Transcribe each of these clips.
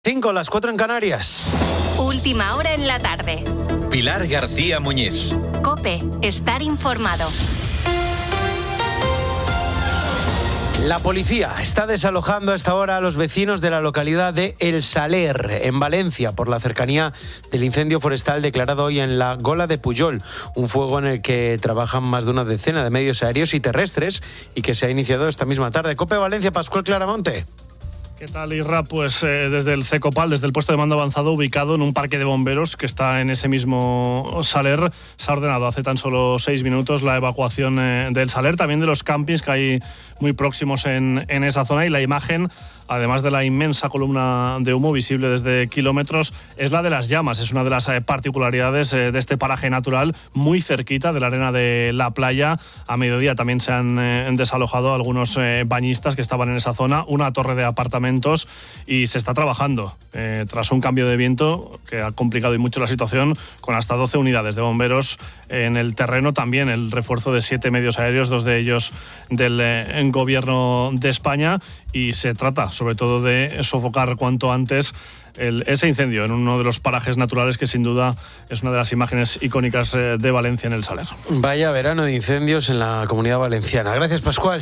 5, las 4 en Canarias. Última hora en la tarde. Pilar García Muñiz. COPE, estar informado. La policía está desalojando a esta hora a los vecinos de la localidad de El Saler, en Valencia, por la cercanía del incendio forestal declarado hoy en la Gola de Pujol, un fuego en el que trabajan más de una decena de medios aéreos y terrestres y que se ha iniciado esta misma tarde. COPE Valencia, Pascual Claramonte. ¿Qué tal, Isra? Pues desde el CECOPAL, desde el puesto de mando avanzado ubicado en un parque de bomberos que está en ese mismo Saler, se ha ordenado hace tan solo 6 minutos la evacuación del Saler, también de los campings que hay muy próximos en esa zona, y la imagen, además de la inmensa columna de humo visible desde kilómetros, es la de las llamas. Es una de las particularidades de este paraje natural, muy cerquita de la arena de la playa. A mediodía también se han desalojado algunos bañistas que estaban en esa zona, una torre de apartamentos, y se está trabajando tras un cambio de viento que ha complicado y mucho la situación, con hasta 12 unidades de bomberos en el terreno. También el refuerzo de 7 medios aéreos, 2 de ellos del gobierno de España, y se trata sobre todo de sofocar cuanto antes ese incendio en uno de los parajes naturales que sin duda es una de las imágenes icónicas de Valencia, en el Saler. Vaya verano de incendios en la Comunidad Valenciana. Gracias, Pascual.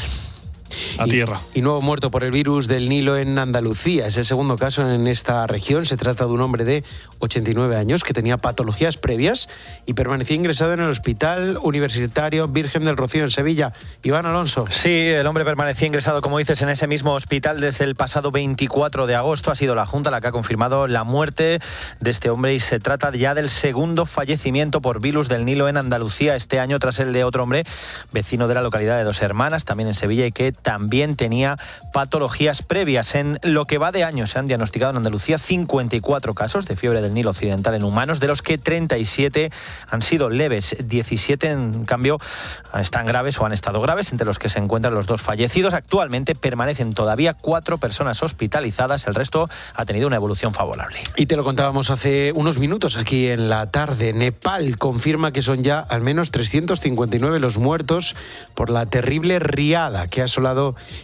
A tierra. Y nuevo muerto por el virus del Nilo en Andalucía. Es el segundo caso en esta región. Se trata de un hombre de 89 años que tenía patologías previas y permanecía ingresado en el Hospital Universitario Virgen del Rocío en Sevilla. Iván Alonso. Sí, el hombre permanecía ingresado, como dices, en ese mismo hospital desde el pasado 24 de agosto. Ha sido la Junta la que ha confirmado la muerte de este hombre, y se trata ya del segundo fallecimiento por virus del Nilo en Andalucía este año, tras el de otro hombre vecino de la localidad de Dos Hermanas, también en Sevilla, y que también tenía patologías previas. En lo que va de año se han diagnosticado en Andalucía 54 casos de fiebre del Nilo occidental en humanos, de los que 37 han sido leves, 17 en cambio están graves o han estado graves, entre los que se encuentran los 2 fallecidos. Actualmente permanecen todavía 4 personas hospitalizadas, el resto ha tenido una evolución favorable. Y te lo contábamos hace unos minutos aquí en la tarde. Nepal confirma que son ya al menos 359 los muertos por la terrible riada que ha asolado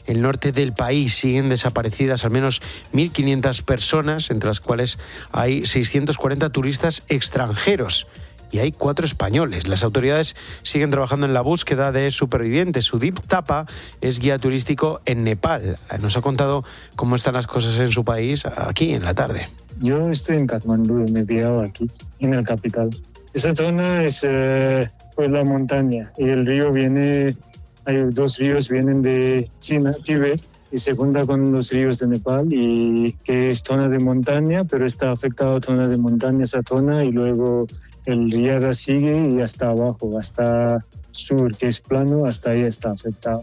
el norte del país. Siguen desaparecidas al menos 1.500 personas, entre las cuales hay 640 turistas extranjeros. Y hay 4 españoles. Las autoridades siguen trabajando en la búsqueda de supervivientes. Sudip Tapa es guía turístico en Nepal. Nos ha contado cómo están las cosas en su país aquí en la tarde. Yo estoy en Katmandú, me he pillado aquí, en el capital. Esa zona es pues la montaña, y el río viene, hay 2 ríos vienen de China, Tíbet, y se junta con los ríos de Nepal, y que es zona de montaña, pero está afectado zona de montaña, esa zona, y luego el riada sigue y hasta abajo, hasta sur, que es plano, hasta ahí está afectado.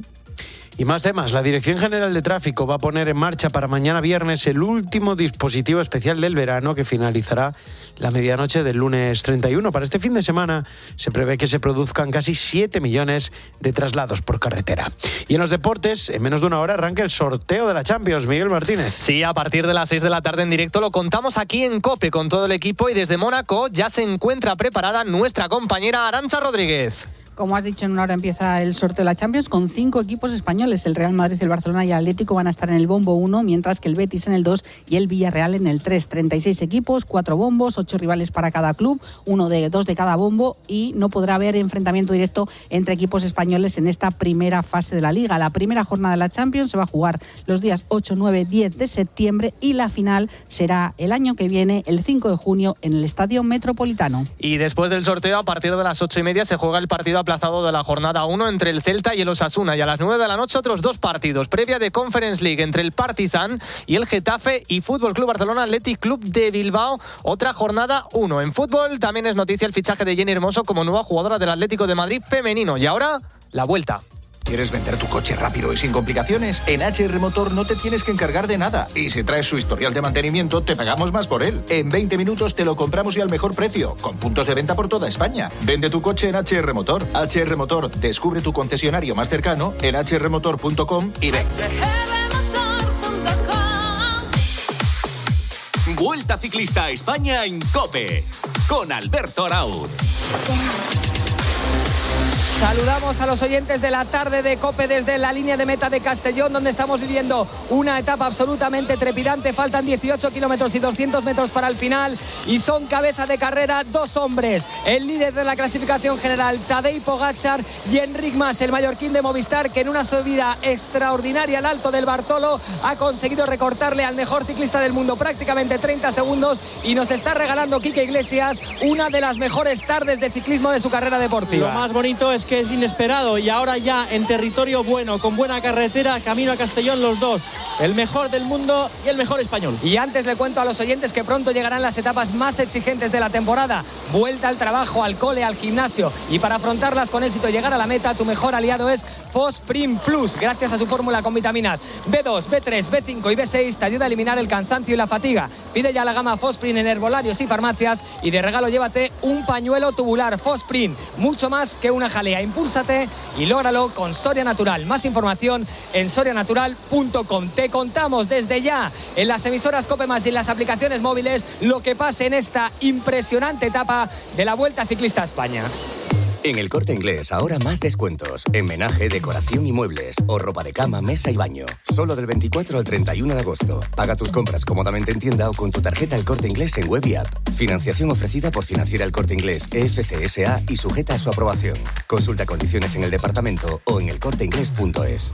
Y más temas. La Dirección General de Tráfico va a poner en marcha para mañana viernes el último dispositivo especial del verano, que finalizará la medianoche del lunes 31. Para este fin de semana se prevé que se produzcan casi 7 millones de traslados por carretera. Y en los deportes, en menos de una hora arranca el sorteo de la Champions. Miguel Martínez. Sí, a partir de las 6 de la tarde en directo lo contamos aquí en COPE con todo el equipo, y desde Mónaco ya se encuentra preparada nuestra compañera Arantxa Rodríguez. Como has dicho, en una hora empieza el sorteo de la Champions con 5 equipos españoles. El Real Madrid, el Barcelona y el Atlético van a estar en el bombo 1, mientras que el Betis en el 2 y el Villarreal en el 3. 36 equipos, 4 bombos, 8 rivales para cada club, 2 de cada bombo, y no podrá haber enfrentamiento directo entre equipos españoles en esta primera fase de la Liga. La primera jornada de la Champions se va a jugar los días 8, 9, 10 de septiembre, y la final será el año que viene, el 5 de junio, en el Estadio Metropolitano. Y después del sorteo, a partir de las 8:30, se juega el partido aplazado de la jornada 1 entre el Celta y el Osasuna, y a las 9 de la noche otros 2 partidos, previa de Conference League entre el Partizan y el Getafe, y Fútbol Club Barcelona Athletic Club de Bilbao, otra jornada 1. En fútbol también es noticia el fichaje de Jenny Hermoso como nueva jugadora del Atlético de Madrid femenino, y ahora la vuelta. ¿Quieres vender tu coche rápido y sin complicaciones? En HR Motor no te tienes que encargar de nada. Y si traes su historial de mantenimiento, te pagamos más por él. En 20 minutos te lo compramos y al mejor precio, con puntos de venta por toda España. Vende tu coche en HR Motor. HR Motor, descubre tu concesionario más cercano en hrmotor.com y ven. Vuelta Ciclista a España en COPE, con Alberto Arauz. Saludamos a los oyentes de la tarde de COPE desde la línea de meta de Castellón, donde estamos viviendo una etapa absolutamente trepidante. Faltan 18 kilómetros y 200 metros para el final y son cabeza de carrera dos hombres. El líder de la clasificación general, Tadej Pogačar, y Enric Mas, el mallorquín de Movistar, que en una subida extraordinaria al Alto del Bartolo ha conseguido recortarle al mejor ciclista del mundo prácticamente 30 segundos y nos está regalando Quique Iglesias una de las mejores tardes de ciclismo de su carrera deportiva. Lo más bonito es que es inesperado y ahora ya en territorio bueno, con buena carretera, camino a Castellón los dos, el mejor del mundo y el mejor español. Y antes le cuento a los oyentes que pronto llegarán las etapas más exigentes de la temporada. Vuelta al trabajo, al cole, al gimnasio, y para afrontarlas con éxito y llegar a la meta, tu mejor aliado es Fosprin Plus. Gracias a su fórmula con vitaminas B2, B3, B5 y B6 te ayuda a eliminar el cansancio y la fatiga. Pide ya la gama Fosprin en herbolarios y farmacias y de regalo llévate un pañuelo tubular. Fosprin, mucho más que una jalea. Impúlsate y lógralo con Soria Natural. Más información en sorianatural.com. Te contamos desde ya en las emisoras COPE+ y en las aplicaciones móviles lo que pase en esta impresionante etapa de la Vuelta Ciclista a España. En El Corte Inglés ahora más descuentos. En menaje, decoración y muebles. O ropa de cama, mesa y baño. Solo del 24 al 31 de agosto. Paga tus compras cómodamente en tienda o con tu tarjeta El Corte Inglés en web y app. Financiación ofrecida por Financiera El Corte Inglés, EFC SA y sujeta a su aprobación. Consulta condiciones en el departamento o en elcorteinglés.es.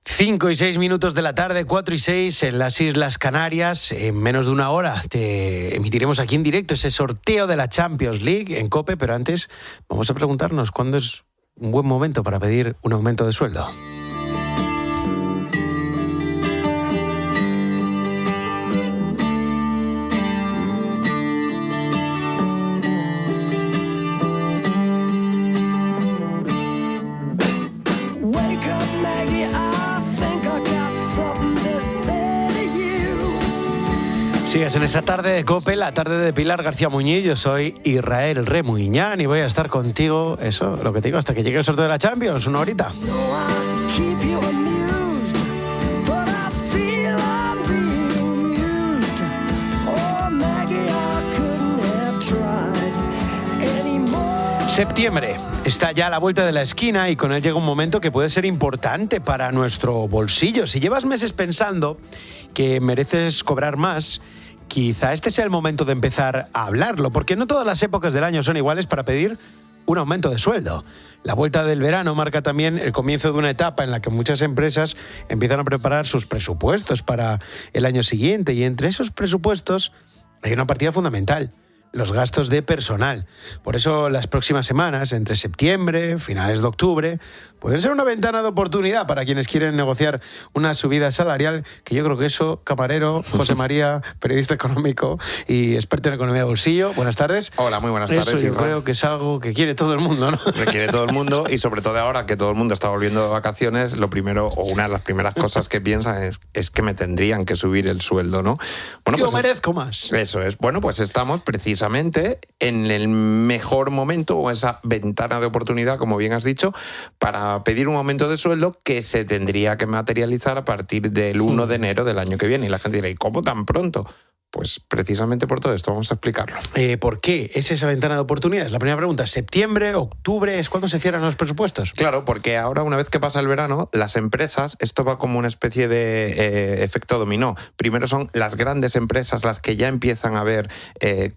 5 y 6 minutos de la tarde, 4 y 6 en las Islas Canarias. En menos de una hora te emitiremos aquí en directo ese sorteo de la Champions League en COPE, pero antes vamos a preguntarnos cuándo es un buen momento para pedir un aumento de sueldo. Sigues en esta tarde de COPE, la tarde de Pilar García Muñiz. Yo soy Israel Remuñán y voy a estar contigo, eso, lo que te digo, hasta que llegue el sorteo de la Champions, una horita. Septiembre está ya a la vuelta de la esquina y con él llega un momento que puede ser importante para nuestro bolsillo. Si llevas meses pensando que mereces cobrar más, quizá este sea el momento de empezar a hablarlo, porque no todas las épocas del año son iguales para pedir un aumento de sueldo. La vuelta del verano marca también el comienzo de una etapa en la que muchas empresas empiezan a preparar sus presupuestos para el año siguiente, y entre esos presupuestos hay una partida fundamental: los gastos de personal. Por eso las próximas semanas, entre septiembre, finales de octubre, pueden ser una ventana de oportunidad para quienes quieren negociar una subida salarial, que yo creo que eso, camarero, José María, periodista económico y experto en economía de bolsillo, buenas tardes. Hola, muy buenas tardes. Eso yo creo que es algo que quiere todo el mundo, ¿no? Que quiere todo el mundo, y sobre todo ahora que todo el mundo está volviendo de vacaciones, lo primero, o una de las primeras cosas que piensan es que me tendrían que subir el sueldo, ¿no? Bueno, yo pues merezco más. Eso es. Bueno, pues estamos precisamente en el mejor momento, o esa ventana de oportunidad, como bien has dicho, para pedir un aumento de sueldo que se tendría que materializar a partir del 1 de enero del año que viene. Y la gente dirá, ¿y cómo tan pronto? Pues precisamente por todo esto, vamos a explicarlo. ¿Por qué es esa ventana de oportunidades? La primera pregunta, ¿septiembre, octubre es cuando se cierran los presupuestos? Claro, porque ahora, una vez que pasa el verano, las empresas, esto va como una especie de efecto dominó. Primero son las grandes empresas las que ya empiezan a ver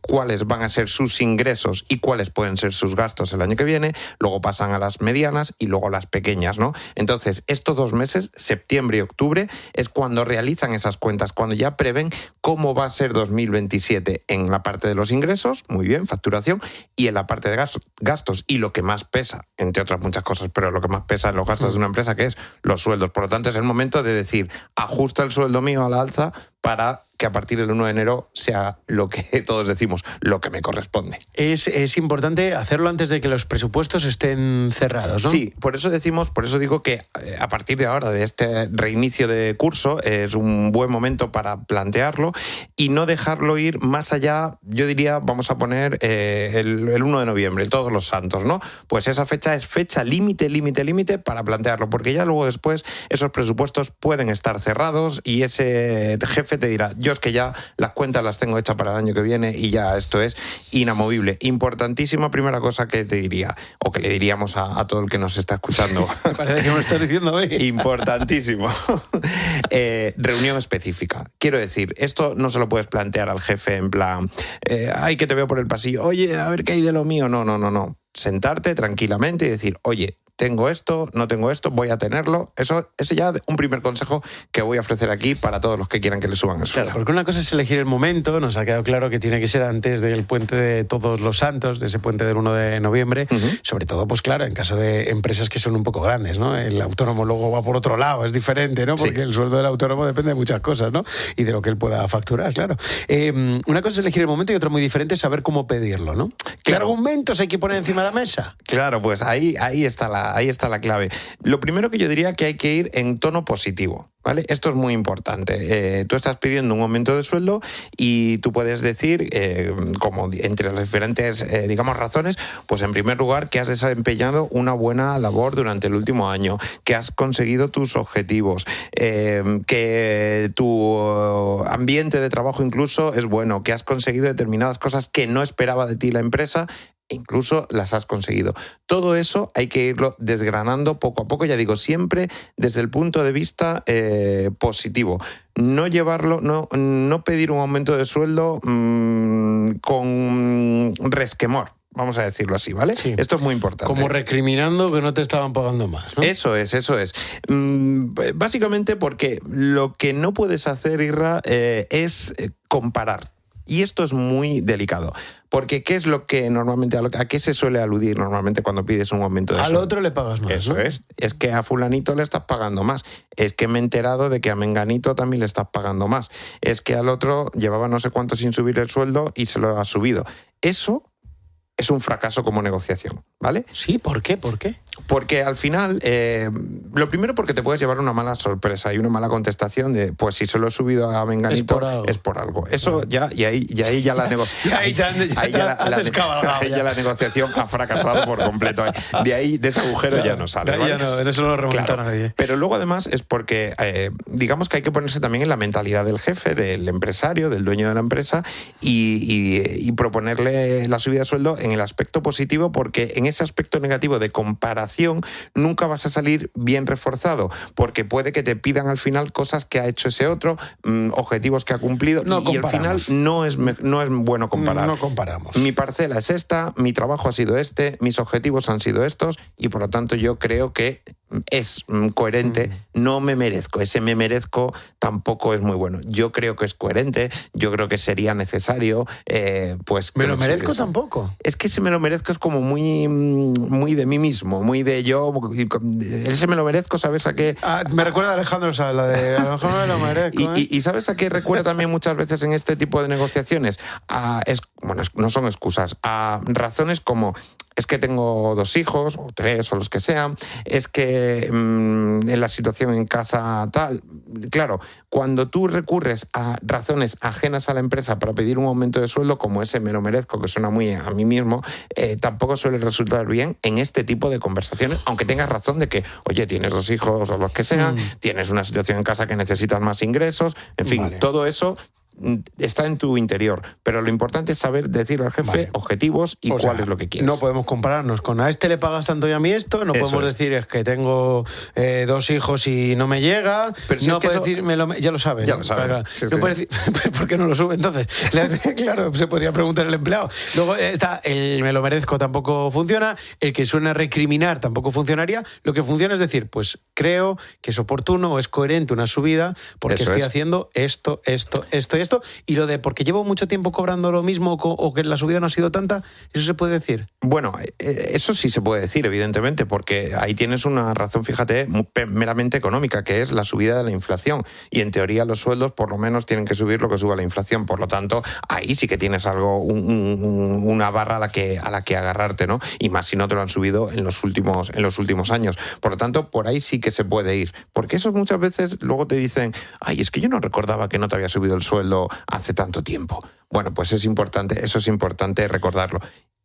cuáles van a ser sus ingresos y cuáles pueden ser sus gastos el año que viene, luego pasan a las medianas y luego a las pequeñas, ¿no? Entonces, estos 2 meses, septiembre y octubre, es cuando realizan esas cuentas, cuando ya prevén cómo va a ser 2027 en la parte de los ingresos, muy bien, facturación, y en la parte de gastos, y lo que más pesa, entre otras muchas cosas, pero lo que más pesa en los gastos de una empresa, que es los sueldos. Por lo tanto, es el momento de decir, ajusta el sueldo mío a la alza para que a partir del 1 de enero sea lo que todos decimos, lo que me corresponde. Es importante hacerlo antes de que los presupuestos estén cerrados, ¿no? Sí, por eso digo que a partir de ahora, de este reinicio de curso, es un buen momento para plantearlo y no dejarlo ir más allá. Yo diría, vamos a poner el 1 de noviembre, Todos los Santos, ¿no? Pues esa fecha es fecha límite para plantearlo, porque ya luego después esos presupuestos pueden estar cerrados y ese jefe jefe te dirá, yo es que ya las cuentas las tengo hechas para el año que viene y ya esto es inamovible. Importantísima primera cosa que te diría, o que le diríamos a todo el que nos está escuchando. Parece que me lo estás diciendo hoy. Importantísimo. Reunión específica. Quiero decir, esto no se lo puedes plantear al jefe en plan, ay, que te veo por el pasillo, oye, a ver qué hay de lo mío. No. Sentarte tranquilamente y decir, oye, tengo esto, no tengo esto, voy a tenerlo. Ese ya un primer consejo que voy a ofrecer aquí para todos los que quieran que le suban el sueldo. Claro, porque una cosa es elegir el momento, nos ha quedado claro que tiene que ser antes del puente de Todos los Santos, de ese puente del 1 de noviembre, sobre todo, pues claro, en caso de empresas que son un poco grandes, ¿no? El autónomo luego va por otro lado, es diferente, ¿no? Porque el sueldo del autónomo depende de muchas cosas, ¿no? Y de lo que él pueda facturar, claro. Una cosa es elegir el momento y otra muy diferente es saber cómo pedirlo, ¿no? ¿Qué argumentos hay que poner encima de la mesa? Claro, pues ahí está la clave. Lo primero que yo diría que hay que ir en tono positivo, ¿vale? Esto es muy importante. Tú estás pidiendo un aumento de sueldo y tú puedes decir, como entre las diferentes, digamos, razones, pues en primer lugar que has desempeñado una buena labor durante el último año, que has conseguido tus objetivos, que tu ambiente de trabajo incluso es bueno, que has conseguido determinadas cosas que no esperaba de ti la empresa, incluso las has conseguido. Todo eso hay que irlo desgranando poco a poco, ya digo, siempre desde el punto de vista positivo. No llevarlo, no pedir un aumento de sueldo con resquemor. Vamos a decirlo así, ¿vale? Sí. Esto es muy importante. Como recriminando que no te estaban pagando más, ¿no? Eso es. Básicamente porque lo que no puedes hacer, Irra, es comparar. Y esto es muy delicado. Porque ¿qué es lo que normalmente, a qué se suele aludir normalmente cuando pides un aumento de sueldo? Al otro le pagas más, Eso, ¿no? Es que a fulanito le estás pagando más. Es que me he enterado de que a menganito también le estás pagando más. Es que al otro llevaba no sé cuánto sin subir el sueldo y se lo ha subido. Eso es un fracaso como negociación, ¿vale? Sí, ¿por qué? Porque al final, lo primero porque te puedes llevar una mala sorpresa y una mala contestación de, pues si se lo he subido a menganito, es por algo. Eso ya, y ahí ya la negociación. Ya la negociación ha fracasado por completo. De ese agujero ya no sale. ¿Vale? En eso no lo remonta nadie. Pero luego además es porque, digamos que hay que ponerse también en la mentalidad del jefe, del empresario, del dueño de la empresa y proponerle la subida de sueldo en el aspecto positivo, porque en ese aspecto negativo de comparación nunca vas a salir bien reforzado, porque puede que te pidan al final cosas que ha hecho ese otro, objetivos que ha cumplido, y al final no es bueno comparar. No comparamos. Mi parcela es esta, mi trabajo ha sido este, mis objetivos han sido estos, y por lo tanto yo creo que es coherente. No me merezco. Ese me merezco tampoco es muy bueno. Yo creo que es coherente, yo creo que sería necesario, pues... ¿Me lo merezco tampoco? Es que ese me lo merezco es como muy de mí mismo, muy de yo. Ese me lo merezco, ¿sabes a qué? Me recuerda a Alejandro Sala, de Alejandro me lo merezco. Y ¿sabes a qué recuerda también muchas veces en este tipo de negociaciones? No son excusas, a razones como... Es que tengo 2 hijos, o 3, o los que sean. Es que en la situación en casa tal. Claro, cuando tú recurres a razones ajenas a la empresa para pedir un aumento de sueldo, como ese me lo merezco, que suena muy a mí mismo, tampoco suele resultar bien en este tipo de conversaciones, aunque tengas razón de que, oye, tienes 2 hijos o los que sean, tienes una situación en casa que necesitas más ingresos, en fin, todo eso está en tu interior, pero lo importante es saber decirle al jefe objetivos y cuál es lo que quieres. No podemos compararnos con a este le pagas tanto y a mí esto, no podemos decir es que tengo 2 hijos y no me llega, pero si no puedes decir, ya lo sabes. Ya lo sabes. No puedes decir, ¿por qué no lo sube entonces? Claro, se podría preguntar el empleado. Luego está el me lo merezco, tampoco funciona, el que suena a recriminar tampoco funcionaría. Lo que funciona es decir, pues creo que es oportuno o es coherente una subida porque estoy haciendo esto y esto, y lo de porque llevo mucho tiempo cobrando lo mismo o que la subida no ha sido tanta, ¿eso se puede decir? Bueno, eso sí se puede decir, evidentemente, porque ahí tienes una razón, fíjate, meramente económica, que es la subida de la inflación, y en teoría los sueldos por lo menos tienen que subir lo que suba la inflación, por lo tanto, ahí sí que tienes algo, una barra a la que agarrarte, ¿no? Y más si no te lo han subido en los últimos años. Por lo tanto, por ahí sí que se puede ir, porque eso muchas veces luego te dicen, ay, es que yo no recordaba que no te había subido el sueldo hace tanto tiempo. Bueno, pues eso es importante recordarlo.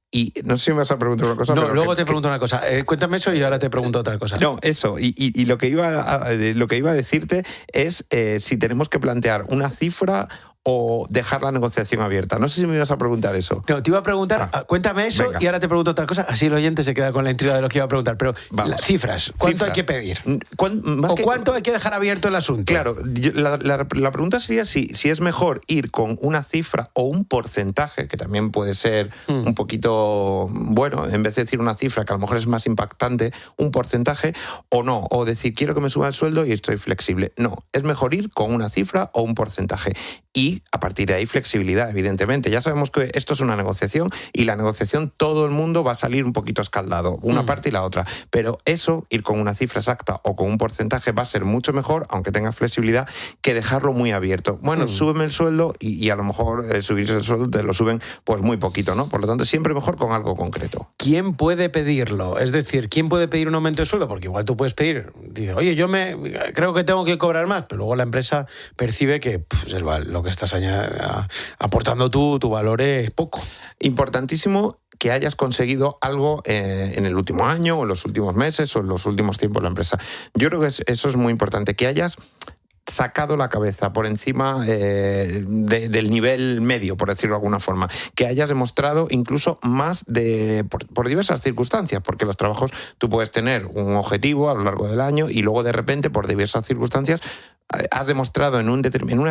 Y no sé si me vas a preguntar una cosa. No, pero luego te pregunto una cosa. Cuéntame eso y ahora te pregunto otra cosa. No, eso. Y lo que iba a decirte es si tenemos que plantear una cifra o dejar la negociación abierta. No sé si me ibas a preguntar eso. No, te iba a preguntar, cuéntame eso. Venga. Y ahora te pregunto otra cosa. Así el oyente se queda con la intriga de lo que iba a preguntar. Pero las cifras, ¿cuánto hay que pedir? ¿Cuánto hay que dejar abierto el asunto? Claro, la pregunta sería si es mejor ir con una cifra o un porcentaje, que también puede ser un poquito, bueno, en vez de decir una cifra que a lo mejor es más impactante, un porcentaje, o no, o decir quiero que me suba el sueldo y estoy flexible. No, es mejor ir con una cifra o un porcentaje. Y a partir de ahí flexibilidad, evidentemente. Ya sabemos que esto es una negociación y la negociación todo el mundo va a salir un poquito escaldado, una parte y la otra. Pero eso, ir con una cifra exacta o con un porcentaje va a ser mucho mejor, aunque tenga flexibilidad, que dejarlo muy abierto. Bueno, súbeme el sueldo y a lo mejor subirse el sueldo te lo suben pues muy poquito, ¿no? Por lo tanto, siempre mejor con algo concreto. ¿Quién puede pedirlo? Es decir, ¿quién puede pedir un aumento de sueldo? Porque igual tú puedes pedir, dices, oye, creo que tengo que cobrar más, pero luego la empresa percibe que lo que estás aportando tu valor es poco. Importantísimo que hayas conseguido algo en el último año o en los últimos meses o en los últimos tiempos de la empresa. Yo creo que eso es muy importante, que hayas sacado la cabeza por encima del nivel medio, por decirlo de alguna forma, que hayas demostrado incluso más por diversas circunstancias, porque los trabajos tú puedes tener un objetivo a lo largo del año y luego de repente por diversas circunstancias has demostrado en una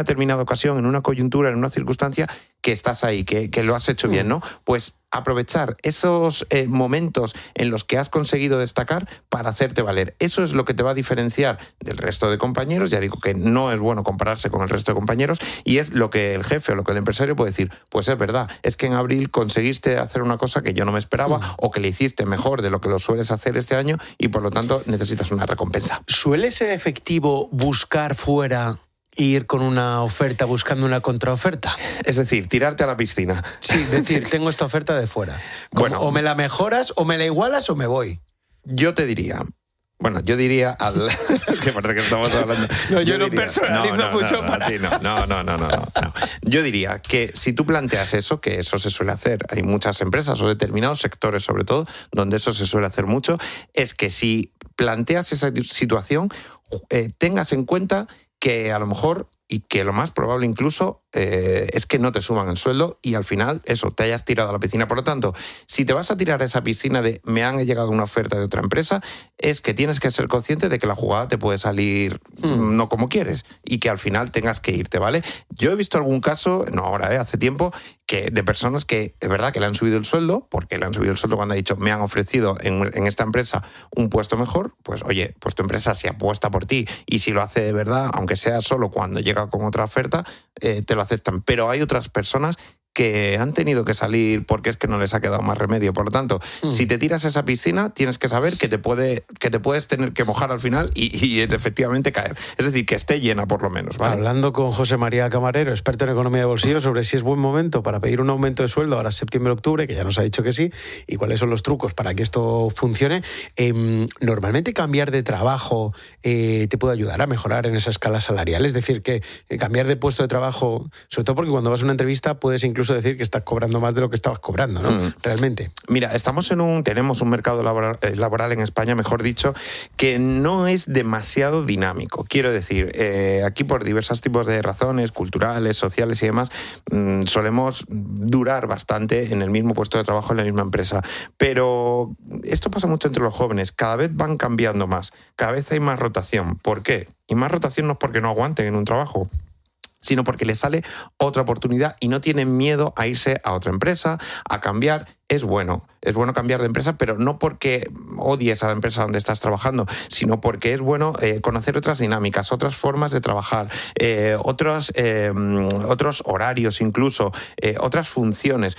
determinada ocasión, en una coyuntura, en una circunstancia, que estás ahí, que lo has hecho bien, ¿no? Pues aprovechar esos momentos en los que has conseguido destacar para hacerte valer. Eso es lo que te va a diferenciar del resto de compañeros. Ya digo que no es bueno compararse con el resto de compañeros y es lo que el jefe o lo que el empresario puede decir. Pues es verdad, es que en abril conseguiste hacer una cosa que yo no me esperaba o que le hiciste mejor de lo que lo sueles hacer este año y por lo tanto necesitas una recompensa. ¿Suele ser efectivo buscar fuera e ir con una oferta buscando una contraoferta? Es decir, tirarte a la piscina. Sí, decir, tengo esta oferta de fuera. Bueno, o me la mejoras, o me la igualas, o me voy. Yo diría al... que parece que estamos hablando... No, yo no personalizo mucho para... No. Yo diría que si tú planteas eso, que eso se suele hacer, hay muchas empresas o determinados sectores sobre todo, donde eso se suele hacer mucho, es que si planteas esa situación, tengas en cuenta que a lo mejor, y que lo más probable incluso, es que no te suban el sueldo y al final, eso, te hayas tirado a la piscina. Por lo tanto, si te vas a tirar a esa piscina de me han llegado una oferta de otra empresa, es que tienes que ser consciente de que la jugada te puede salir no como quieres y que al final tengas que irte, ¿vale? Yo he visto algún caso, no ahora, hace tiempo, de personas que es verdad que le han subido el sueldo, porque le han subido el sueldo cuando ha dicho me han ofrecido en esta empresa un puesto mejor, pues oye, pues tu empresa se apuesta por ti y si lo hace de verdad, aunque sea solo cuando llega con otra oferta, te lo aceptan. Pero hay otras personas que han tenido que salir porque es que no les ha quedado más remedio. Por lo tanto, si te tiras a esa piscina, tienes que saber que te puedes tener que mojar al final y efectivamente caer. Es decir, que esté llena por lo menos, ¿vale? Hablando con José María Camarero, experto en economía de bolsillo, sobre si es buen momento para pedir un aumento de sueldo ahora septiembre-octubre, que ya nos ha dicho que sí, y cuáles son los trucos para que esto funcione. Normalmente cambiar de trabajo te puede ayudar a mejorar en esa escala salarial. Es decir, que cambiar de puesto de trabajo, sobre todo porque cuando vas a una entrevista puedes incluso decir que estás cobrando más de lo que estabas cobrando, ¿no? Realmente. Mira, tenemos un mercado laboral en España, mejor dicho, que no es demasiado dinámico. Quiero decir, aquí por diversos tipos de razones, culturales, sociales y demás, solemos durar bastante en el mismo puesto de trabajo en la misma empresa. Pero esto pasa mucho entre los jóvenes. Cada vez van cambiando más. Cada vez hay más rotación. ¿Por qué? Y más rotación no es porque no aguanten en un trabajo, sino porque les sale otra oportunidad y no tienen miedo a irse a otra empresa, a cambiar. Es bueno cambiar de empresa, pero no porque odies a la empresa donde estás trabajando, sino porque es bueno conocer otras dinámicas, otras formas de trabajar, otros horarios incluso, otras funciones,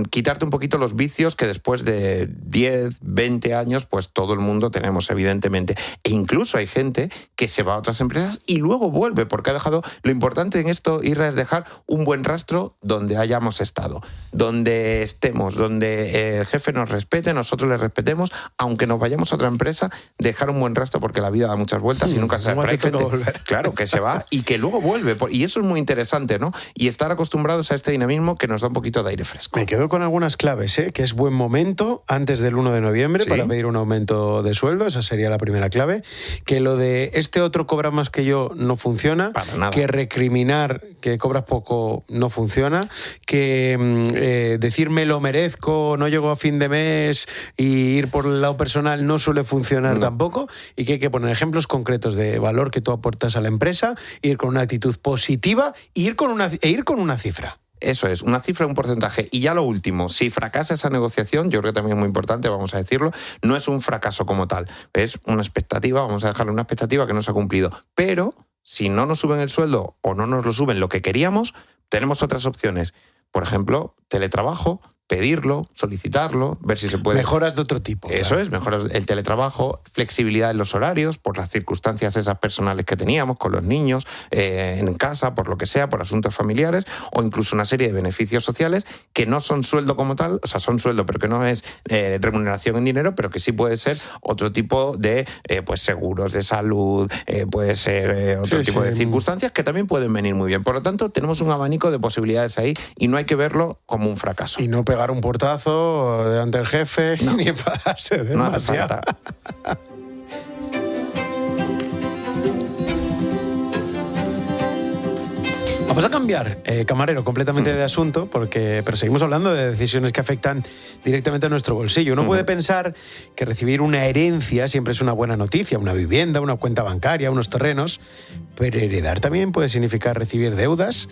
quitarte un poquito los vicios que después de 10, 20 años, pues todo el mundo tenemos, evidentemente. E incluso hay gente que se va a otras empresas y luego vuelve, porque ha dejado... Lo importante en esto, Irra, es dejar un buen rastro donde hayamos estado, donde estemos, donde donde el jefe nos respete, nosotros le respetemos, aunque nos vayamos a otra empresa, dejar un buen rastro porque la vida da muchas vueltas y nunca se sabe. Pero hay gente, claro, que se va y que luego vuelve. Y eso es muy interesante, ¿no? Y estar acostumbrados a este dinamismo que nos da un poquito de aire fresco. Me quedo con algunas claves, que es buen momento antes del 1 de noviembre para pedir un aumento de sueldo, esa sería la primera clave. Que lo de este otro cobra más que yo no funciona. Para nada. Que recriminar que cobras poco no funciona. Que decir me lo merezco, no llego a fin de mes y ir por el lado personal no suele funcionar tampoco. Y que hay que poner ejemplos concretos de valor que tú aportas a la empresa, ir con una actitud positiva e ir con una cifra. Eso es, una cifra, un porcentaje. Y ya lo último, si fracasa esa negociación, yo creo que también es muy importante, vamos a decirlo, no es un fracaso como tal, es una expectativa, vamos a dejarle una expectativa que no se ha cumplido. Pero si no nos suben el sueldo o no nos lo suben lo que queríamos, tenemos otras opciones. Por ejemplo, teletrabajo, pedirlo, solicitarlo, ver si se puede. Mejoras de otro tipo. Eso es, mejoras el teletrabajo, flexibilidad en los horarios, por las circunstancias esas personales que teníamos, con los niños, en casa, por lo que sea, por asuntos familiares, o incluso una serie de beneficios sociales que no son sueldo como tal, o sea, son sueldo, pero que no es remuneración en dinero, pero que sí puede ser otro tipo de pues seguros de salud, puede ser otro tipo de circunstancias que también pueden venir muy bien. Por lo tanto, tenemos un abanico de posibilidades ahí y no hay que verlo como un fracaso. Y no pegar un portazo delante del jefe ni enfadarse demasiado. Vamos a cambiar, camarero, completamente de asunto, pero seguimos hablando de decisiones que afectan directamente a nuestro bolsillo. Uno puede pensar que recibir una herencia siempre es una buena noticia, una vivienda, una cuenta bancaria, unos terrenos, pero heredar también puede significar recibir deudas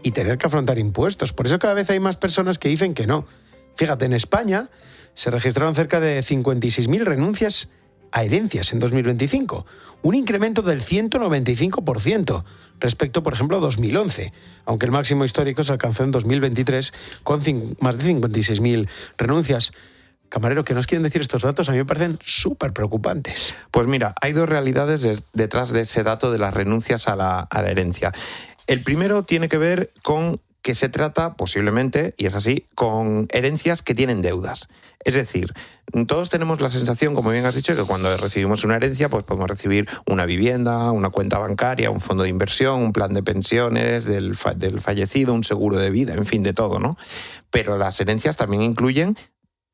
y tener que afrontar impuestos. Por eso cada vez hay más personas que dicen que no. Fíjate, en España se registraron cerca de 56.000 renuncias a herencias en 2025, un incremento del 195% respecto, por ejemplo, a 2011, aunque el máximo histórico se alcanzó en 2023 con más de 56.000 renuncias. Camarero, ¿qué nos quieren decir estos datos? A mí me parecen súper preocupantes. Pues mira, hay dos realidades detrás de ese dato de las renuncias a la herencia. El primero tiene que ver con que se trata, posiblemente, y es así, con herencias que tienen deudas. Es decir, todos tenemos la sensación, como bien has dicho, que cuando recibimos una herencia, pues podemos recibir una vivienda, una cuenta bancaria, un fondo de inversión, un plan de pensiones del fallecido, un seguro de vida, en fin, de todo, ¿no? Pero las herencias también incluyen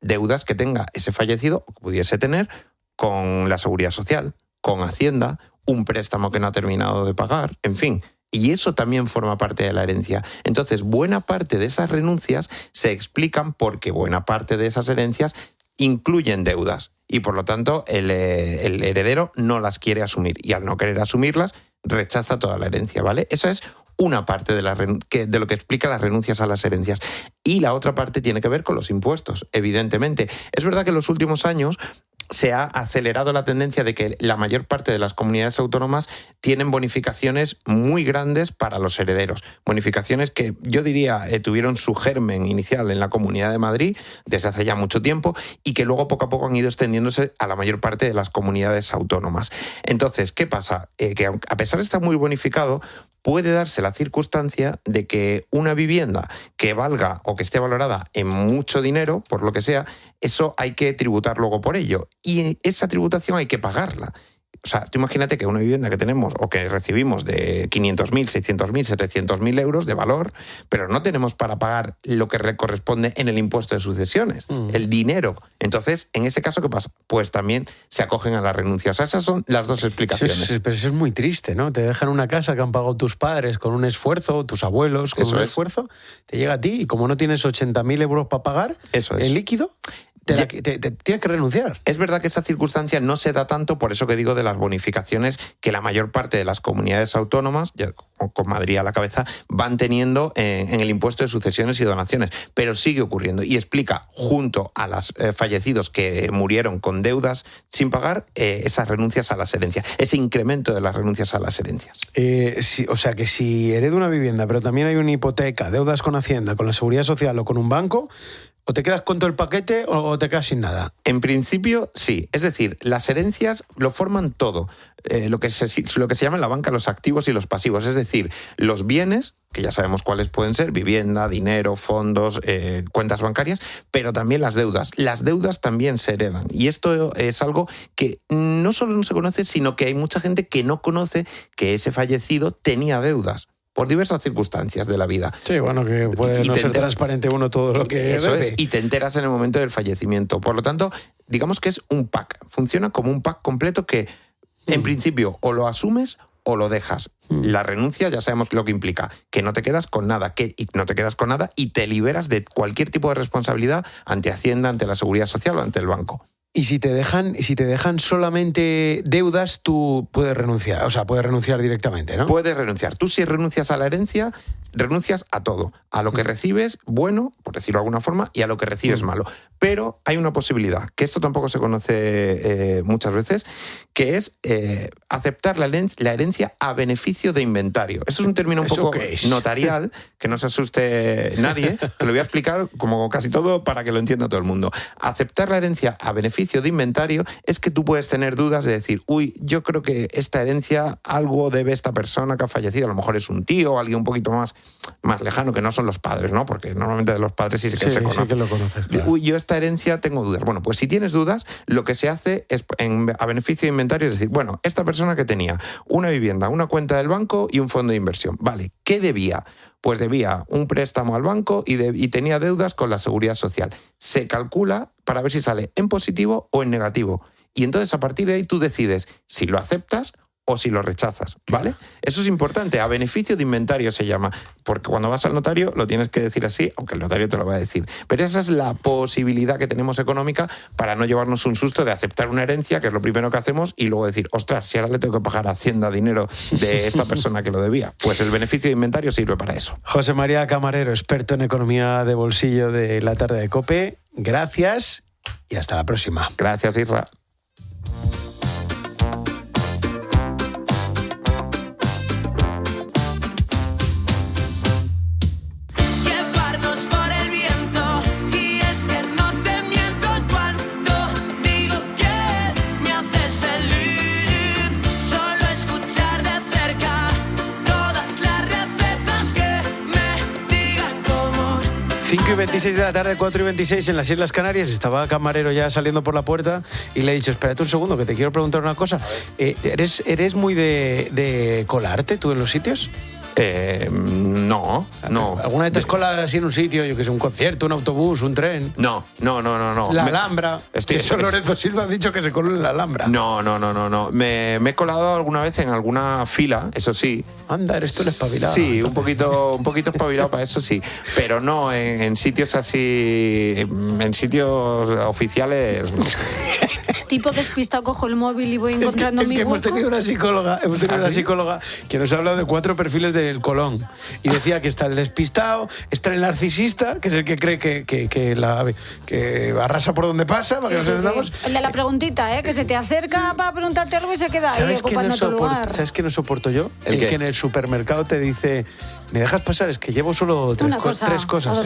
deudas que tenga ese fallecido, o que pudiese tener, con la Seguridad Social, con Hacienda, un préstamo que no ha terminado de pagar, en fin. Y eso también forma parte de la herencia. Entonces, buena parte de esas renuncias se explican porque buena parte de esas herencias incluyen deudas. Y por lo tanto, el heredero no las quiere asumir. Y al no querer asumirlas, rechaza toda la herencia, ¿vale? Esa es una parte de lo que explica las renuncias a las herencias. Y la otra parte tiene que ver con los impuestos, evidentemente. Es verdad que en los últimos años se ha acelerado la tendencia de que la mayor parte de las comunidades autónomas tienen bonificaciones muy grandes para los herederos. Bonificaciones que yo diría tuvieron su germen inicial en la Comunidad de Madrid desde hace ya mucho tiempo y que luego poco a poco han ido extendiéndose a la mayor parte de las comunidades autónomas. Entonces, ¿qué pasa? Que a pesar de estar muy bonificado, puede darse la circunstancia de que una vivienda que valga o que esté valorada en mucho dinero, por lo que sea, eso hay que tributar luego por ello. Y esa tributación hay que pagarla. O sea, tú imagínate que una vivienda que tenemos o que recibimos de 500.000, 600.000, 700.000 euros de valor, pero no tenemos para pagar lo que le corresponde en el impuesto de sucesiones, el dinero. Entonces, en ese caso, ¿qué pasa? Pues también se acogen a las renuncias. O sea, esas son las dos explicaciones. Pero eso es muy triste, ¿no? Te dejan una casa que han pagado tus padres con un esfuerzo, tus abuelos con un esfuerzo, te llega a ti y como no tienes 80.000 euros para pagar, el líquido, te tienes que renunciar. Es verdad que esa circunstancia no se da tanto, por eso que digo de las bonificaciones que la mayor parte de las comunidades autónomas, ya con Madrid a la cabeza, van teniendo en el impuesto de sucesiones y donaciones. Pero sigue ocurriendo y explica, junto a los fallecidos que murieron con deudas sin pagar, esas renuncias a las herencias, ese incremento de las renuncias a las herencias. O sea que si heredo una vivienda, pero también hay una hipoteca, deudas con Hacienda, con la Seguridad Social o con un banco, O te quedas con todo el paquete o te quedas sin nada. En principio, sí. Es decir, las herencias lo forman todo. Lo que se llama en la banca los activos y los pasivos. Es decir, los bienes, que ya sabemos cuáles pueden ser, vivienda, dinero, fondos, cuentas bancarias, pero también las deudas. Las deudas también se heredan. Y esto es algo que no solo no se conoce, sino que hay mucha gente que no conoce que ese fallecido tenía deudas. Por diversas circunstancias de la vida. Sí, bueno, que puede no ser transparente uno todo lo que eso debe. Es, y te enteras en el momento del fallecimiento. Por lo tanto, digamos que es un pack. Funciona como un pack completo que, en principio, o lo asumes o lo dejas. La renuncia ya sabemos lo que implica, que no te quedas con nada, y te liberas de cualquier tipo de responsabilidad ante Hacienda, ante la Seguridad Social o ante el banco. Y si te dejan solamente deudas, tú puedes renunciar. O sea, puedes renunciar directamente, ¿no? Puedes renunciar. Tú, si renuncias a la herencia, renuncias a todo. A lo que recibes bueno, por decirlo de alguna forma, y a lo que recibes malo. Pero hay una posibilidad, que esto tampoco se conoce muchas veces, que es aceptar la herencia a beneficio de inventario. Esto es un término un poco notarial, que no se asuste nadie. Te lo voy a explicar como casi todo para que lo entienda todo el mundo. Aceptar la herencia a beneficio de inventario es que tú puedes tener dudas de decir, uy, yo creo que esta herencia algo debe esta persona que ha fallecido, a lo mejor es un tío o alguien un poquito más lejano, que no son los padres, ¿no? Porque normalmente de los padres sí se conoce. Sí que lo conoces, claro. Uy, yo esta herencia tengo dudas. Bueno, pues si tienes dudas, lo que se hace es a beneficio de inventario es decir, bueno, esta persona que tenía una vivienda, una cuenta del banco y un fondo de inversión, vale, ¿qué debía? Pues debía un préstamo al banco y tenía deudas con la Seguridad Social. Se calcula para ver si sale en positivo o en negativo. Y entonces a partir de ahí tú decides si lo aceptas o si lo rechazas, ¿vale? Eso es importante, a beneficio de inventario se llama, porque cuando vas al notario lo tienes que decir así, aunque el notario te lo va a decir. Pero esa es la posibilidad que tenemos económica para no llevarnos un susto de aceptar una herencia, que es lo primero que hacemos, y luego decir, ostras, si ahora le tengo que pagar a Hacienda dinero de esta persona que lo debía. Pues el beneficio de inventario sirve para eso. José María Camarero, experto en economía de bolsillo de la tarde de COPE, gracias y hasta la próxima. Gracias, Isra. Y 26 de la tarde, 4:26 en las Islas Canarias. Estaba Camarero ya saliendo por la puerta y le he dicho, espérate un segundo, que te quiero preguntar una cosa. ¿Eres muy de colarte tú en los sitios? No. ¿Alguna vez te has colado así en un sitio, yo que sé, un concierto, un autobús, un tren? No. La Alhambra. Eso Lorenzo Silva ha dicho que se coló en la Alhambra. No. Me he colado alguna vez en alguna fila, eso sí. Anda, eres tú el espabilado. Sí, un poquito espabilado para eso sí. Pero no, en sitios así, en sitios oficiales, no. Tipo despistado, cojo el móvil y voy encontrando mi hueco. Hemos tenido una psicóloga que nos ha hablado de 4 perfiles del Colón. Y decía que está el despistado, está el narcisista, que es el que cree que arrasa por donde pasa, para que nos entendamos. El de la preguntita, que se te acerca para preguntarte algo y se queda ahí ocupando tu lugar. ¿Sabes qué no soporto yo? El que en el supermercado te dice, ¿me dejas pasar? Es que llevo solo 3 cosas.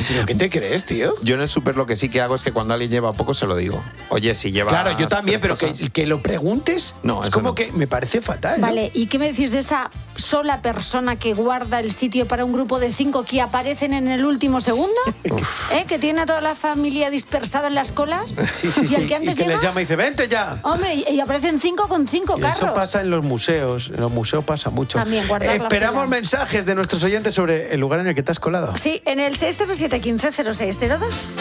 ¿Pero qué te crees, tío? Yo en el súper lo que sí que hago es que cuando alguien lleva poco se lo digo. Oye, si lleva... Claro, yo también, pero que lo preguntes, no, es como no. que me parece fatal. Vale, ¿y qué me decís de esa sola persona que guarda el sitio para un grupo de 5 que aparecen en el último segundo? Que tiene a toda la familia dispersada en las colas. Sí. Y el que antes y que llega, les llama y dice, vente ya. Hombre, y aparecen 5 con 5 carros. Eso pasa en los museos. En los museos pasa mucho. También guardar la Esperamos fila. mensajes de nuestros oyentes sobre el lugar en el que te has colado. Sí, en el 607-150602.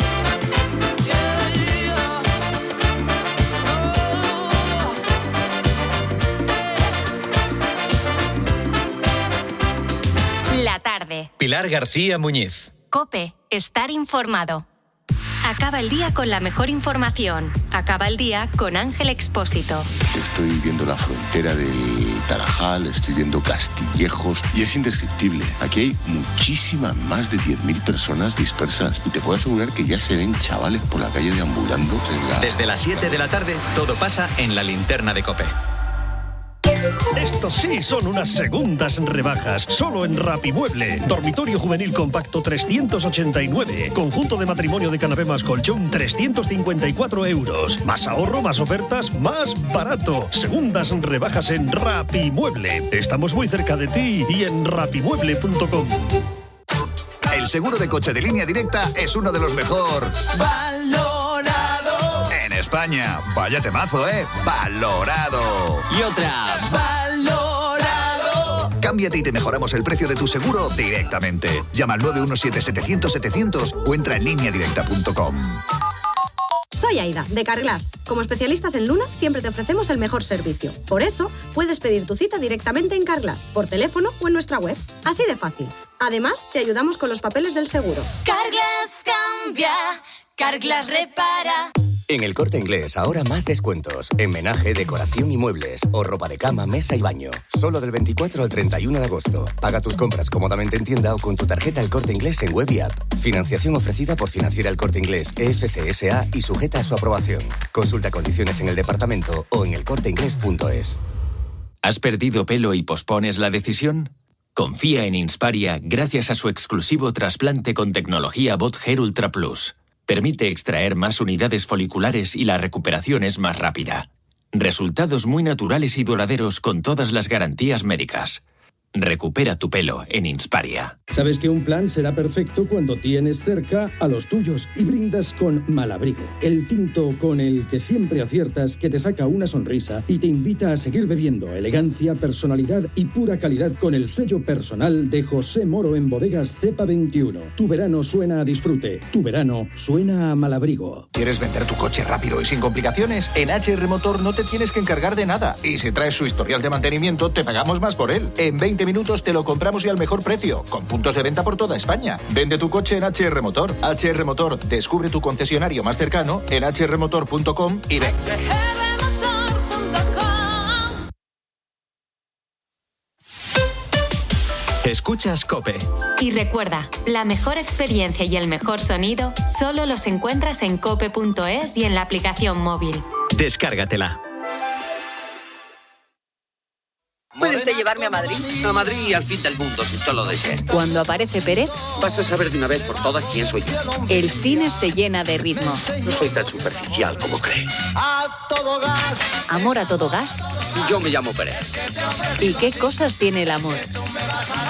La tarde. Pilar García Muñiz. COPE. Estar informado. Acaba el día con la mejor información. Acaba el día con Ángel Expósito. Estoy viendo la frontera del Tarajal, estoy viendo Castillejos y es indescriptible. Aquí hay muchísimas, más de 10.000 personas dispersas y te puedo asegurar que ya se ven chavales por la calle deambulando. Desde las 7 de la tarde, todo pasa en la linterna de COPE. Estos sí son unas segundas rebajas, solo en Rapimueble. Dormitorio juvenil compacto 389. Conjunto de matrimonio de canapé más colchón 354 euros. Más ahorro, más ofertas, más barato. Segundas rebajas en Rapimueble. Estamos muy cerca de ti y en rapimueble.com. El seguro de coche de Línea Directa es uno de los mejor valorado en España. Vaya temazo, ¿eh? Valorado. Y otra. Valorado. Cámbiate y te mejoramos el precio de tu seguro directamente. Llama al 917-700-700 o entra en lineadirecta.com. Soy Aida, de Carglass. Como especialistas en lunas, siempre te ofrecemos el mejor servicio. Por eso, puedes pedir tu cita directamente en Carglass, por teléfono o en nuestra web. Así de fácil. Además, te ayudamos con los papeles del seguro. Carglass cambia, Carglass repara. En El Corte Inglés, ahora más descuentos. En menaje, decoración y muebles. O ropa de cama, mesa y baño. Solo del 24 al 31 de agosto. Paga tus compras cómodamente en tienda o con tu tarjeta El Corte Inglés en web y app. Financiación ofrecida por Financiera El Corte Inglés, EFC SA y sujeta a su aprobación. Consulta condiciones en el departamento o en elcorteinglés.es. ¿Has perdido pelo y pospones la decisión? Confía en Insparia gracias a su exclusivo trasplante con tecnología Bot Hair Ultra Plus. Permite extraer más unidades foliculares y la recuperación es más rápida. Resultados muy naturales y duraderos con todas las garantías médicas. Recupera tu pelo en Insparia. Sabes que un plan será perfecto cuando tienes cerca a los tuyos y brindas con Malabrigo, el tinto con el que siempre aciertas, que te saca una sonrisa y te invita a seguir bebiendo. Elegancia, personalidad y pura calidad con el sello personal de José Moro en Bodegas Cepa 21. Tu verano suena a disfrute. Tu verano suena a Malabrigo. ¿Quieres vender tu coche rápido y sin complicaciones? En HR Motor no te tienes que encargar de nada. Y si traes su historial de mantenimiento, te pagamos más por él. En 20 minutos te lo compramos y al mejor precio, con puntos de venta por toda España. Vende tu coche en HR Motor. HR Motor, descubre tu concesionario más cercano en hrmotor.com y ven. Escuchas COPE. Y recuerda, la mejor experiencia y el mejor sonido solo los encuentras en cope.es y en la aplicación móvil. Descárgatela. ¿Puede usted llevarme a Madrid? A Madrid y al fin del mundo, si usted lo desea. Cuando aparece Pérez, Vas a saber de una vez por todas quién soy yo. el cine se llena de ritmo. No soy tan superficial como cree. Amor a todo gas. Yo me llamo Pérez. ¿Y qué cosas tiene el amor?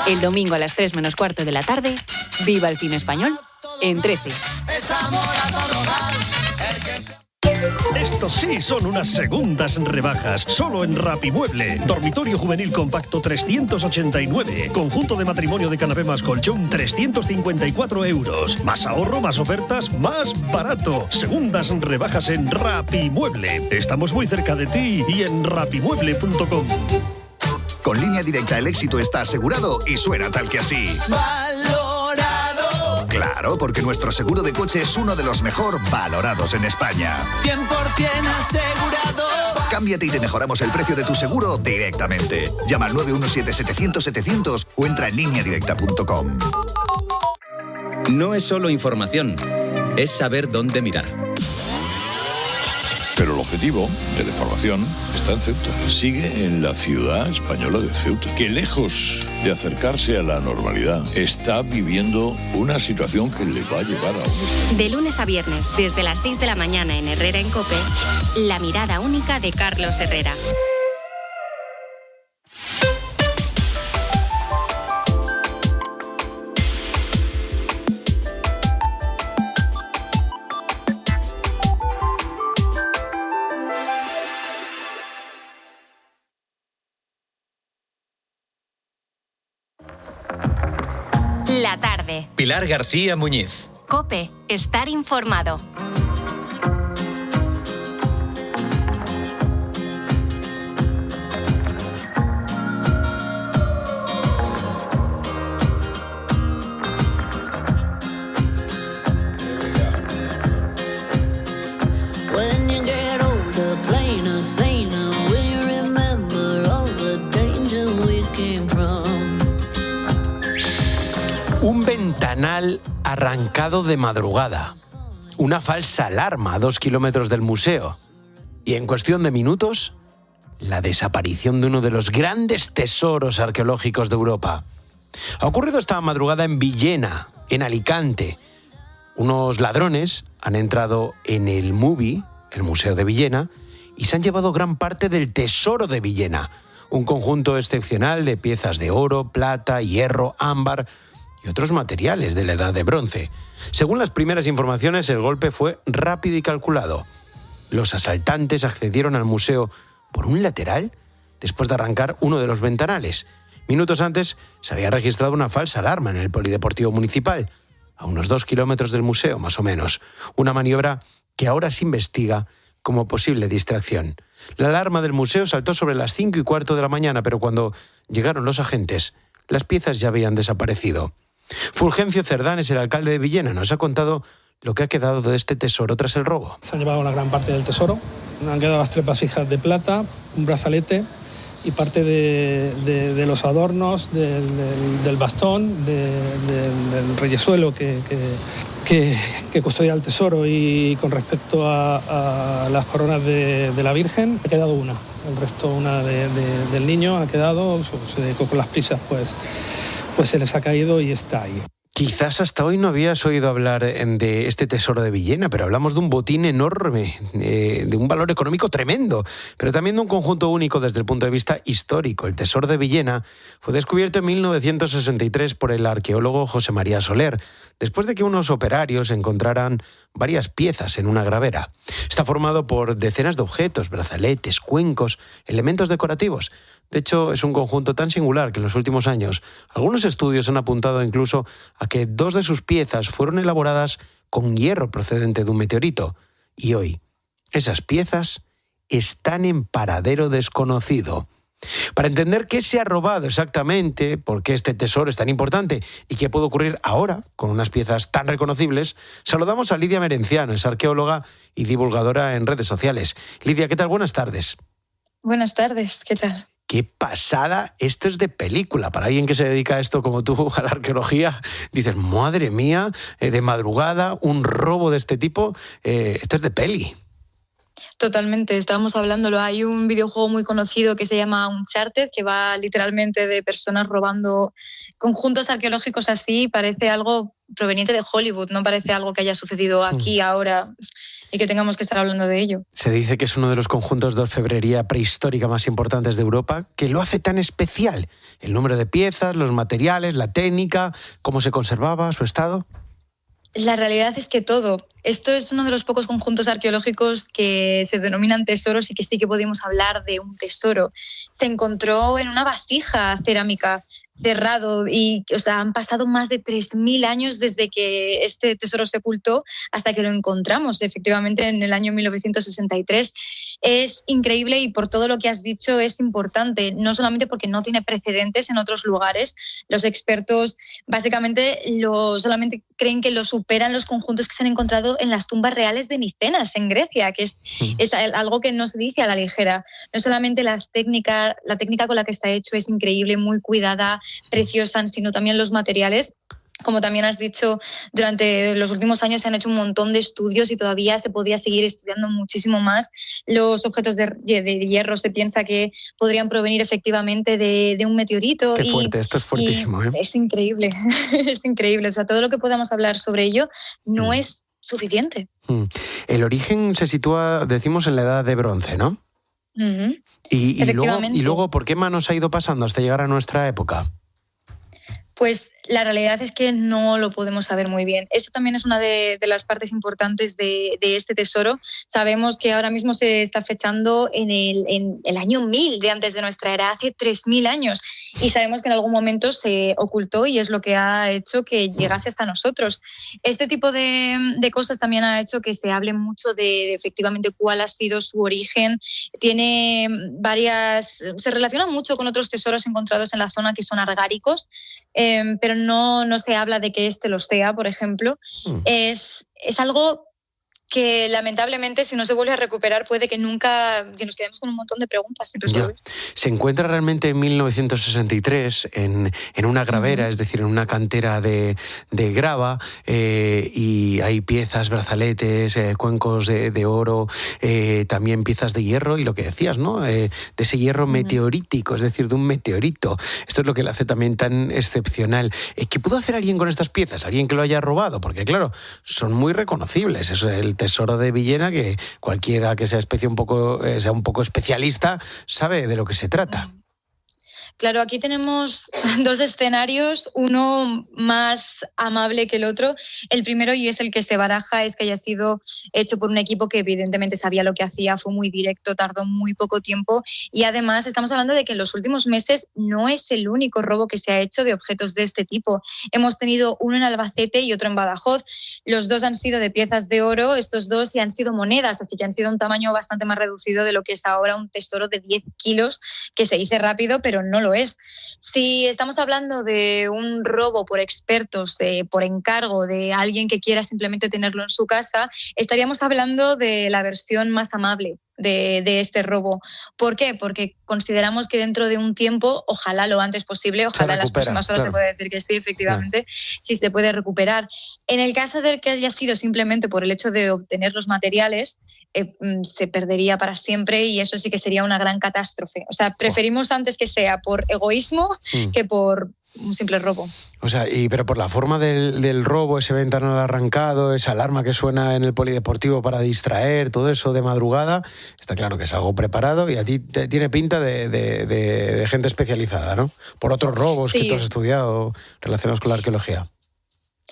El domingo a las 3 menos cuarto de la tarde, viva el cine español en 13. Estos sí son unas segundas rebajas, solo en Rapimueble. Dormitorio juvenil compacto 389. Conjunto de matrimonio de canapé más colchón 354 euros. Más ahorro, más ofertas, más barato. Segundas rebajas en Rapimueble. Estamos muy cerca de ti y en rapimueble.com. Con Línea Directa el éxito está asegurado y suena tal que así. ¡Valorado! Claro, porque nuestro seguro de coche es uno de los mejor valorados en España. 100% asegurado. Cámbiate y te mejoramos el precio de tu seguro directamente. Llama al 917-700-700 o entra en lineadirecta.com. No es solo información, es saber dónde mirar. Pero el objetivo de la información está en Ceuta. Sigue en la ciudad española de Ceuta, que lejos de acercarse a la normalidad, está viviendo una situación que le va a llevar a un... De lunes a viernes, desde las 6 de la mañana en Herrera en COPE, la mirada única de Carlos Herrera. La tarde. Pilar García Muñiz. COPE. Estar informado. When you get older, plainer, saner, will you remember all the danger we came from? Un ventanal arrancado de madrugada. Una falsa alarma a 2 kilómetros del museo. Y en cuestión de minutos, la desaparición de uno de los grandes tesoros arqueológicos de Europa. Ha ocurrido esta madrugada en Villena, en Alicante. Unos ladrones han entrado en el MUVI, el Museo de Villena, y se han llevado gran parte del tesoro de Villena, un conjunto excepcional de piezas de oro, plata, hierro, ámbar y otros materiales de la Edad de Bronce. Según las primeras informaciones, el golpe fue rápido y calculado. Los asaltantes accedieron al museo por un lateral después de arrancar uno de los ventanales. Minutos antes se había registrado una falsa alarma en el Polideportivo Municipal, a unos 2 kilómetros del museo, más o menos. Una maniobra que ahora se investiga como posible distracción. La alarma del museo saltó sobre las 5:15 de la mañana, pero cuando llegaron los agentes, las piezas ya habían desaparecido. Fulgencio Cerdán es el alcalde de Villena. Nos ha contado lo que ha quedado de este tesoro tras el robo. Se han llevado una gran parte del tesoro. Han quedado las 3 vasijas de plata, un brazalete y parte de los adornos, del bastón, del reyesuelo que custodia el tesoro. Y con respecto a las coronas de la Virgen, ha quedado una. El resto, una del niño, ha quedado, con las prisas, pues se les ha caído y está ahí. Quizás hasta hoy no habías oído hablar de este tesoro de Villena, pero hablamos de un botín enorme, de un valor económico tremendo, pero también de un conjunto único desde el punto de vista histórico. El tesoro de Villena fue descubierto en 1963 por el arqueólogo José María Soler, después de que unos operarios encontraran varias piezas en una gravera. Está formado por decenas de objetos, brazaletes, cuencos, elementos decorativos. De hecho, es un conjunto tan singular que en los últimos años algunos estudios han apuntado incluso a que 2 de sus piezas fueron elaboradas con hierro procedente de un meteorito. Y hoy, esas piezas están en paradero desconocido. Para entender qué se ha robado exactamente, por qué este tesoro es tan importante y qué puede ocurrir ahora con unas piezas tan reconocibles, saludamos a Lidia Merenciano, es arqueóloga y divulgadora en redes sociales. Lidia, ¿qué tal? Buenas tardes. Buenas tardes, ¿qué tal? ¡Qué pasada! Esto es de película. Para alguien que se dedica a esto como tú, a la arqueología, dices, madre mía, de madrugada, un robo de este tipo, esto es de peli. Totalmente, estábamos hablándolo. Hay un videojuego muy conocido que se llama Uncharted, que va literalmente de personas robando conjuntos arqueológicos así. Parece algo proveniente de Hollywood, no parece algo que haya sucedido aquí, ahora, y que tengamos que estar hablando de ello. Se dice que es uno de los conjuntos de orfebrería prehistórica más importantes de Europa, que lo hace tan especial. El número de piezas, los materiales, la técnica, cómo se conservaba, su estado. La realidad es que todo. Esto es uno de los pocos conjuntos arqueológicos que se denominan tesoros y que sí que podemos hablar de un tesoro. Se encontró en una vasija cerámica cerrado y han pasado más de 3.000 años desde que este tesoro se ocultó hasta que lo encontramos efectivamente en el año 1963. Es increíble y por todo lo que has dicho es importante, no solamente porque no tiene precedentes en otros lugares. Los expertos básicamente solamente creen que lo superan los conjuntos que se han encontrado en las tumbas reales de Micenas, en Grecia, que es algo que no se dice a la ligera. No solamente la técnica con la que está hecho es increíble, muy cuidada, preciosa, sino también los materiales. Como también has dicho, durante los últimos años se han hecho un montón de estudios y todavía se podría seguir estudiando muchísimo más. Los objetos de hierro se piensa que podrían provenir efectivamente de un meteorito. Qué fuerte, esto es fuertísimo. Es increíble, es increíble. O sea, todo lo que podamos hablar sobre ello no es suficiente. El origen se sitúa, decimos, en la Edad de Bronce, ¿no? Uh-huh. Y luego, ¿por qué manos ha ido pasando hasta llegar a nuestra época? Pues la realidad es que no lo podemos saber muy bien. Esto también es una de las partes importantes de este tesoro. Sabemos que ahora mismo se está fechando en el año 1000 de antes de nuestra era, hace 3.000 años. Y sabemos que en algún momento se ocultó y es lo que ha hecho que llegase hasta nosotros. Este tipo de cosas también ha hecho que se hable mucho de efectivamente cuál ha sido su origen. Se relaciona mucho con otros tesoros encontrados en la zona que son argáricos, pero no se habla de que este lo sea, por ejemplo. Es algo que lamentablemente si no se vuelve a recuperar puede que nos quedemos con un montón de preguntas sin resolver. Se encuentra realmente en 1963 en una gravera, es decir, en una cantera de grava, y hay piezas, brazaletes, cuencos de oro, también piezas de hierro y lo que decías, ¿no? De ese hierro meteorítico, es decir, de un meteorito. Esto es lo que le hace también tan excepcional. ¿Qué pudo hacer alguien con estas piezas? ¿Alguien que lo haya robado? Porque claro, son muy reconocibles. Eso es el tesoro de Villena, que cualquiera que sea sea un poco especialista sabe de lo que se trata. Claro, aquí tenemos dos escenarios, uno más amable que el otro. El primero, y es el que se baraja, es que haya sido hecho por un equipo que evidentemente sabía lo que hacía, fue muy directo, tardó muy poco tiempo, y además estamos hablando de que en los últimos meses no es el único robo que se ha hecho de objetos de este tipo. Hemos tenido uno en Albacete y otro en Badajoz. Los dos han sido de piezas de oro, estos dos, y han sido monedas, así que han sido un tamaño bastante más reducido de lo que es ahora un tesoro de 10 kilos, que se dice rápido, pero no lo es. Si estamos hablando de un robo por expertos, por encargo de alguien que quiera simplemente tenerlo en su casa, estaríamos hablando de la versión más amable de este robo. ¿Por qué? Porque consideramos que dentro de un tiempo, ojalá lo antes posible, ojalá en las próximas horas se puede decir que sí, efectivamente, sí se puede recuperar. En el caso del que haya sido simplemente por el hecho de obtener los materiales, se perdería para siempre, y eso sí que sería una gran catástrofe. O sea, preferimos antes que sea por egoísmo que por un simple robo. O sea, pero por la forma del robo, ese ventanal arrancado, esa alarma que suena en el polideportivo para distraer, todo eso de madrugada, está claro que es algo preparado, y a ti te tiene pinta de gente especializada, ¿no? Por otros robos que tú has estudiado relacionados con la arqueología.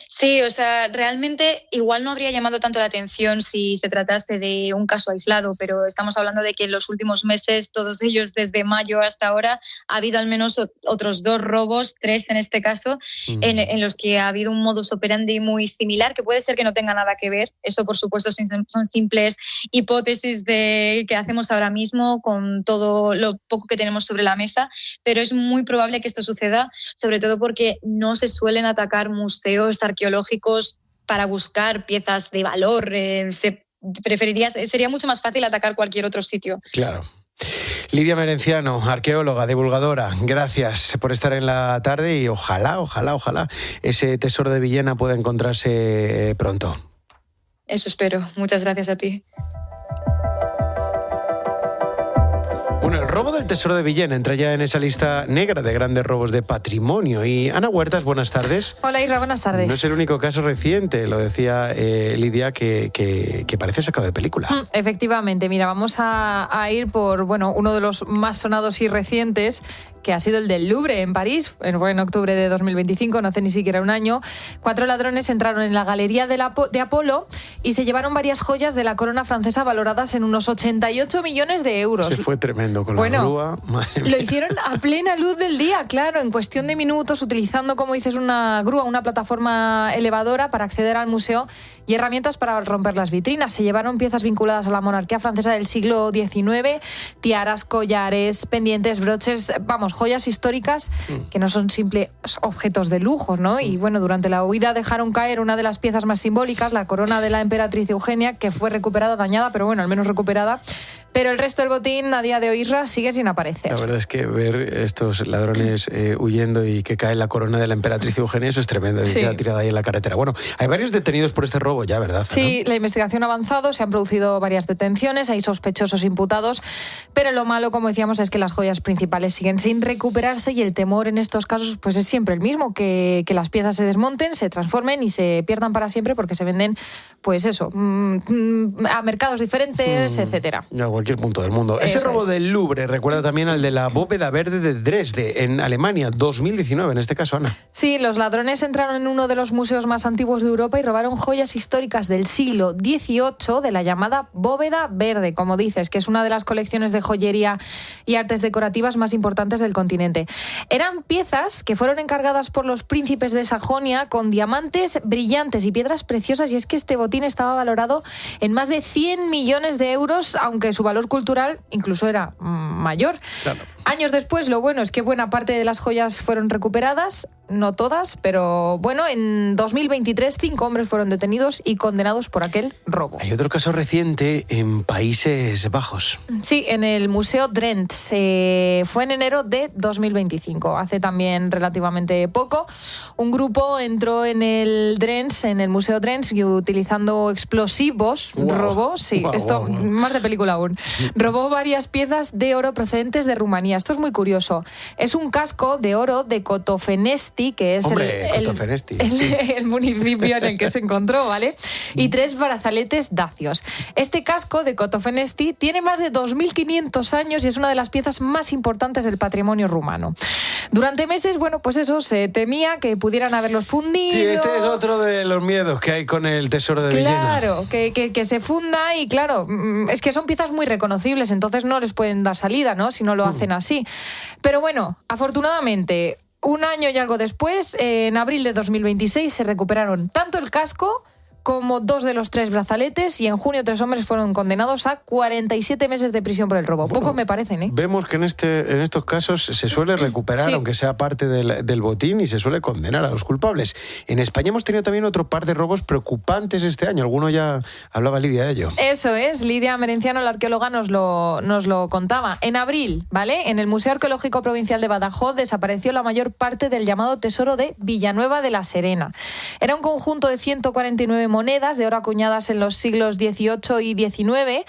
Sí, o sea, realmente igual no habría llamado tanto la atención si se tratase de un caso aislado, pero estamos hablando de que en los últimos meses, todos ellos desde mayo hasta ahora, ha habido al menos otros 2 robos, 3 en este caso, en los que ha habido un modus operandi muy similar, que puede ser que no tenga nada que ver. Eso, por supuesto, son simples hipótesis que hacemos ahora mismo con todo lo poco que tenemos sobre la mesa, pero es muy probable que esto suceda, sobre todo porque no se suelen atacar museos arqueológicos para buscar piezas de valor. Sería mucho más fácil atacar cualquier otro sitio. Claro. Lidia Merenciano, arqueóloga, divulgadora, gracias por estar en la tarde, y ojalá ese tesoro de Villena pueda encontrarse pronto. Eso espero. Muchas gracias a ti. Bueno, el robo del tesoro de Villena entra ya en esa lista negra de grandes robos de patrimonio. Y Ana Huertas, buenas tardes. Hola Isra, buenas tardes. No es el único caso reciente, lo decía Lidia, que parece sacado de película. Efectivamente, mira, vamos a ir por uno de los más sonados y recientes, que ha sido el del Louvre en París. Fue en octubre de 2025, no hace ni siquiera un año. 4 ladrones entraron en la galería de Apolo y se llevaron varias joyas de la corona francesa valoradas en unos 88 millones de euros. Se fue tremendo con la grúa. Madre mía. Lo hicieron a plena luz del día, claro, en cuestión de minutos, utilizando, como dices, una grúa, una plataforma elevadora para acceder al museo y herramientas para romper las vitrinas. Se llevaron piezas vinculadas a la monarquía francesa del siglo XIX, tiaras, collares, pendientes, broches, joyas históricas que no son simples objetos de lujo, ¿no? Y durante la huida dejaron caer una de las piezas más simbólicas, la corona de la emperatriz Eugenia, que fue recuperada, dañada, pero al menos recuperada. Pero el resto del botín, a día de hoy, Isra, sigue sin aparecer. La verdad es que ver estos ladrones huyendo y que cae la corona de la emperatriz Eugenia, eso es tremendo, y queda tirada ahí en la carretera. Bueno, hay varios detenidos por este robo ya, ¿verdad? Sí, ¿no? La investigación ha avanzado, se han producido varias detenciones, hay sospechosos imputados, pero lo malo, como decíamos, es que las joyas principales siguen sin recuperarse, y el temor en estos casos pues es siempre el mismo, que las piezas se desmonten, se transformen y se pierdan para siempre, porque se venden, a mercados diferentes, etcétera. A cualquier punto del mundo. Ese robo del Louvre recuerda también al de la bóveda verde de Dresde, en Alemania, 2019, en este caso, Ana. Sí, los ladrones entraron en uno de los museos más antiguos de Europa y robaron joyas históricas del siglo XVIII de la llamada bóveda verde, como dices, que es una de las colecciones de joyería y artes decorativas más importantes del continente. Eran piezas que fueron encargadas por los príncipes de Sajonia con diamantes brillantes y piedras preciosas, y es que este botín estaba valorado en más de 100 millones de euros, aunque su valor cultural incluso era mayor. Claro. Años después, lo bueno es que buena parte de las joyas fueron recuperadas, no todas, pero bueno, en 2023 5 hombres fueron detenidos y condenados por aquel robo. Hay otro caso reciente en Países Bajos. Sí, en el Museo Drent. Fue en enero de 2025, hace también relativamente poco. Un grupo entró en el Museo Drent y utilizando explosivos, robó, más de película aún, robó varias piezas de oro procedentes de Rumanía. Esto es muy curioso. Es un casco de oro de Cotofenesti, que es el municipio en el que se encontró, ¿vale? Y 3 brazaletes dacios. Este casco de Cotofenesti tiene más de 2.500 años y es una de las piezas más importantes del patrimonio rumano. Durante meses, bueno, pues eso, se temía que pudieran haberlos fundido. Sí, este es otro de los miedos que hay con el tesoro de Villena. Claro, que se funda y claro, es que son piezas muy reconocibles, entonces no les pueden dar salida, ¿no? Si no lo hacen así. Pero bueno, afortunadamente, un año y algo después, en abril de 2026, se recuperaron tanto el casco como 2 de los 3 brazaletes y en junio 3 hombres fueron condenados a 47 meses de prisión por el robo. Pocos me parecen, ¿eh? Vemos que en estos casos se suele recuperar, aunque sea parte del botín, y se suele condenar a los culpables. En España hemos tenido también otro par de robos preocupantes este año. Alguno ya hablaba Lidia de ello. Eso es, Lidia Merenciano, la arqueóloga, nos lo contaba. En abril, ¿vale? En el Museo Arqueológico Provincial de Badajoz desapareció la mayor parte del llamado tesoro de Villanueva de la Serena. Era un conjunto de 149 monedas de oro acuñadas en los siglos XVIII y XIX,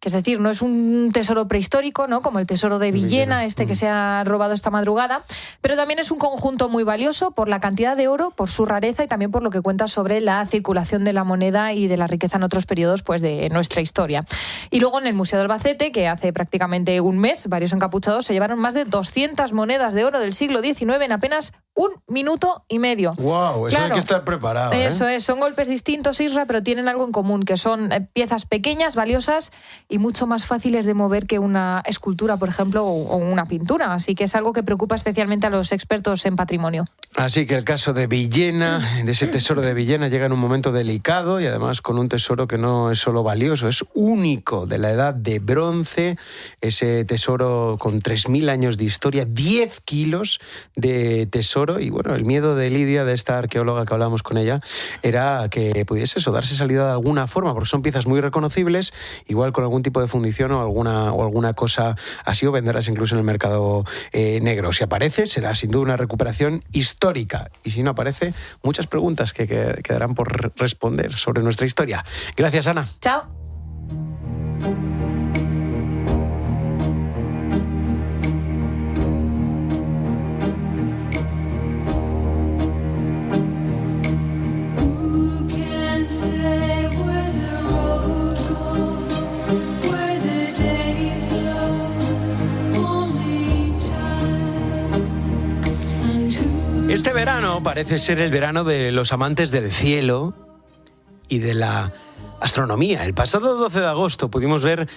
que es decir, no es un tesoro prehistórico, ¿no? Como el tesoro de Villena, que se ha robado esta madrugada, pero también es un conjunto muy valioso por la cantidad de oro, por su rareza y también por lo que cuenta sobre la circulación de la moneda y de la riqueza en otros periodos, pues, de nuestra historia. Y luego en el Museo de Albacete, que hace prácticamente un mes, varios encapuchados se llevaron más de 200 monedas de oro del siglo XIX en apenas 1 minuto y medio. ¡Wow! Eso hay que estar preparado. Eso es, son golpes distintos, Isra, pero tienen algo en común, que son piezas pequeñas, valiosas y mucho más fáciles de mover que una escultura, por ejemplo, o una pintura. Así que es algo que preocupa especialmente a los expertos en patrimonio. Así que el caso de Villena, de ese tesoro de Villena, llega en un momento delicado y además con un tesoro que no es solo valioso, es único, de la edad de bronce. Ese tesoro con 3.000 años de historia, 10 kilos de tesoro. Y bueno, el miedo de Lidia, de esta arqueóloga que hablábamos con ella, era que pudiese eso, darse salida de alguna forma, porque son piezas muy reconocibles, igual con algún tipo de fundición o alguna cosa así, o venderlas incluso en el mercado negro. Si aparece, será sin duda una recuperación histórica, y si no aparece, muchas preguntas que quedarán por responder sobre nuestra historia. Gracias, Ana. Chao. Este verano parece ser el verano de los amantes del cielo y de la astronomía. El pasado 12 de agosto pudimos ver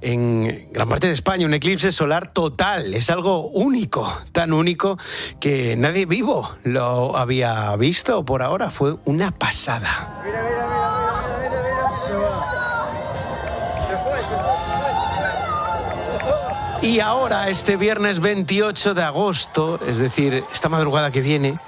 en gran parte de España un eclipse solar total. Es algo único, tan único que nadie vivo lo había visto por ahora. Fue una pasada. Y ahora, este viernes 28 de agosto, es decir, esta madrugada que viene,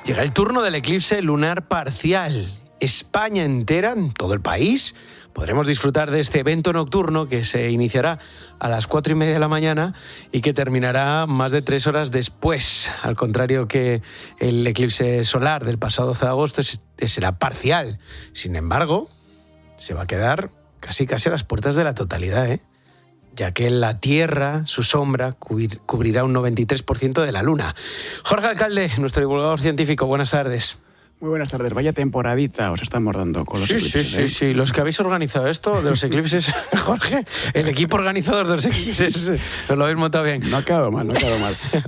llega el turno del eclipse lunar parcial. España entera, todo el país, podremos disfrutar de este evento nocturno que se iniciará a las 4:30 de la mañana y que terminará más de 3 horas después. Al contrario que el eclipse solar del pasado 12 de agosto, será parcial. Sin embargo, se va a quedar casi a las puertas de la totalidad, ya que la Tierra, su sombra, cubrirá un 93% de la Luna. Jorge Alcalde, nuestro divulgador científico, buenas tardes. Muy buenas tardes. Vaya temporadita os estamos dando con los eclipses. Sí. Los que habéis organizado esto de los eclipses, Jorge, el equipo organizador de los eclipses, os lo habéis montado bien. No ha quedado mal.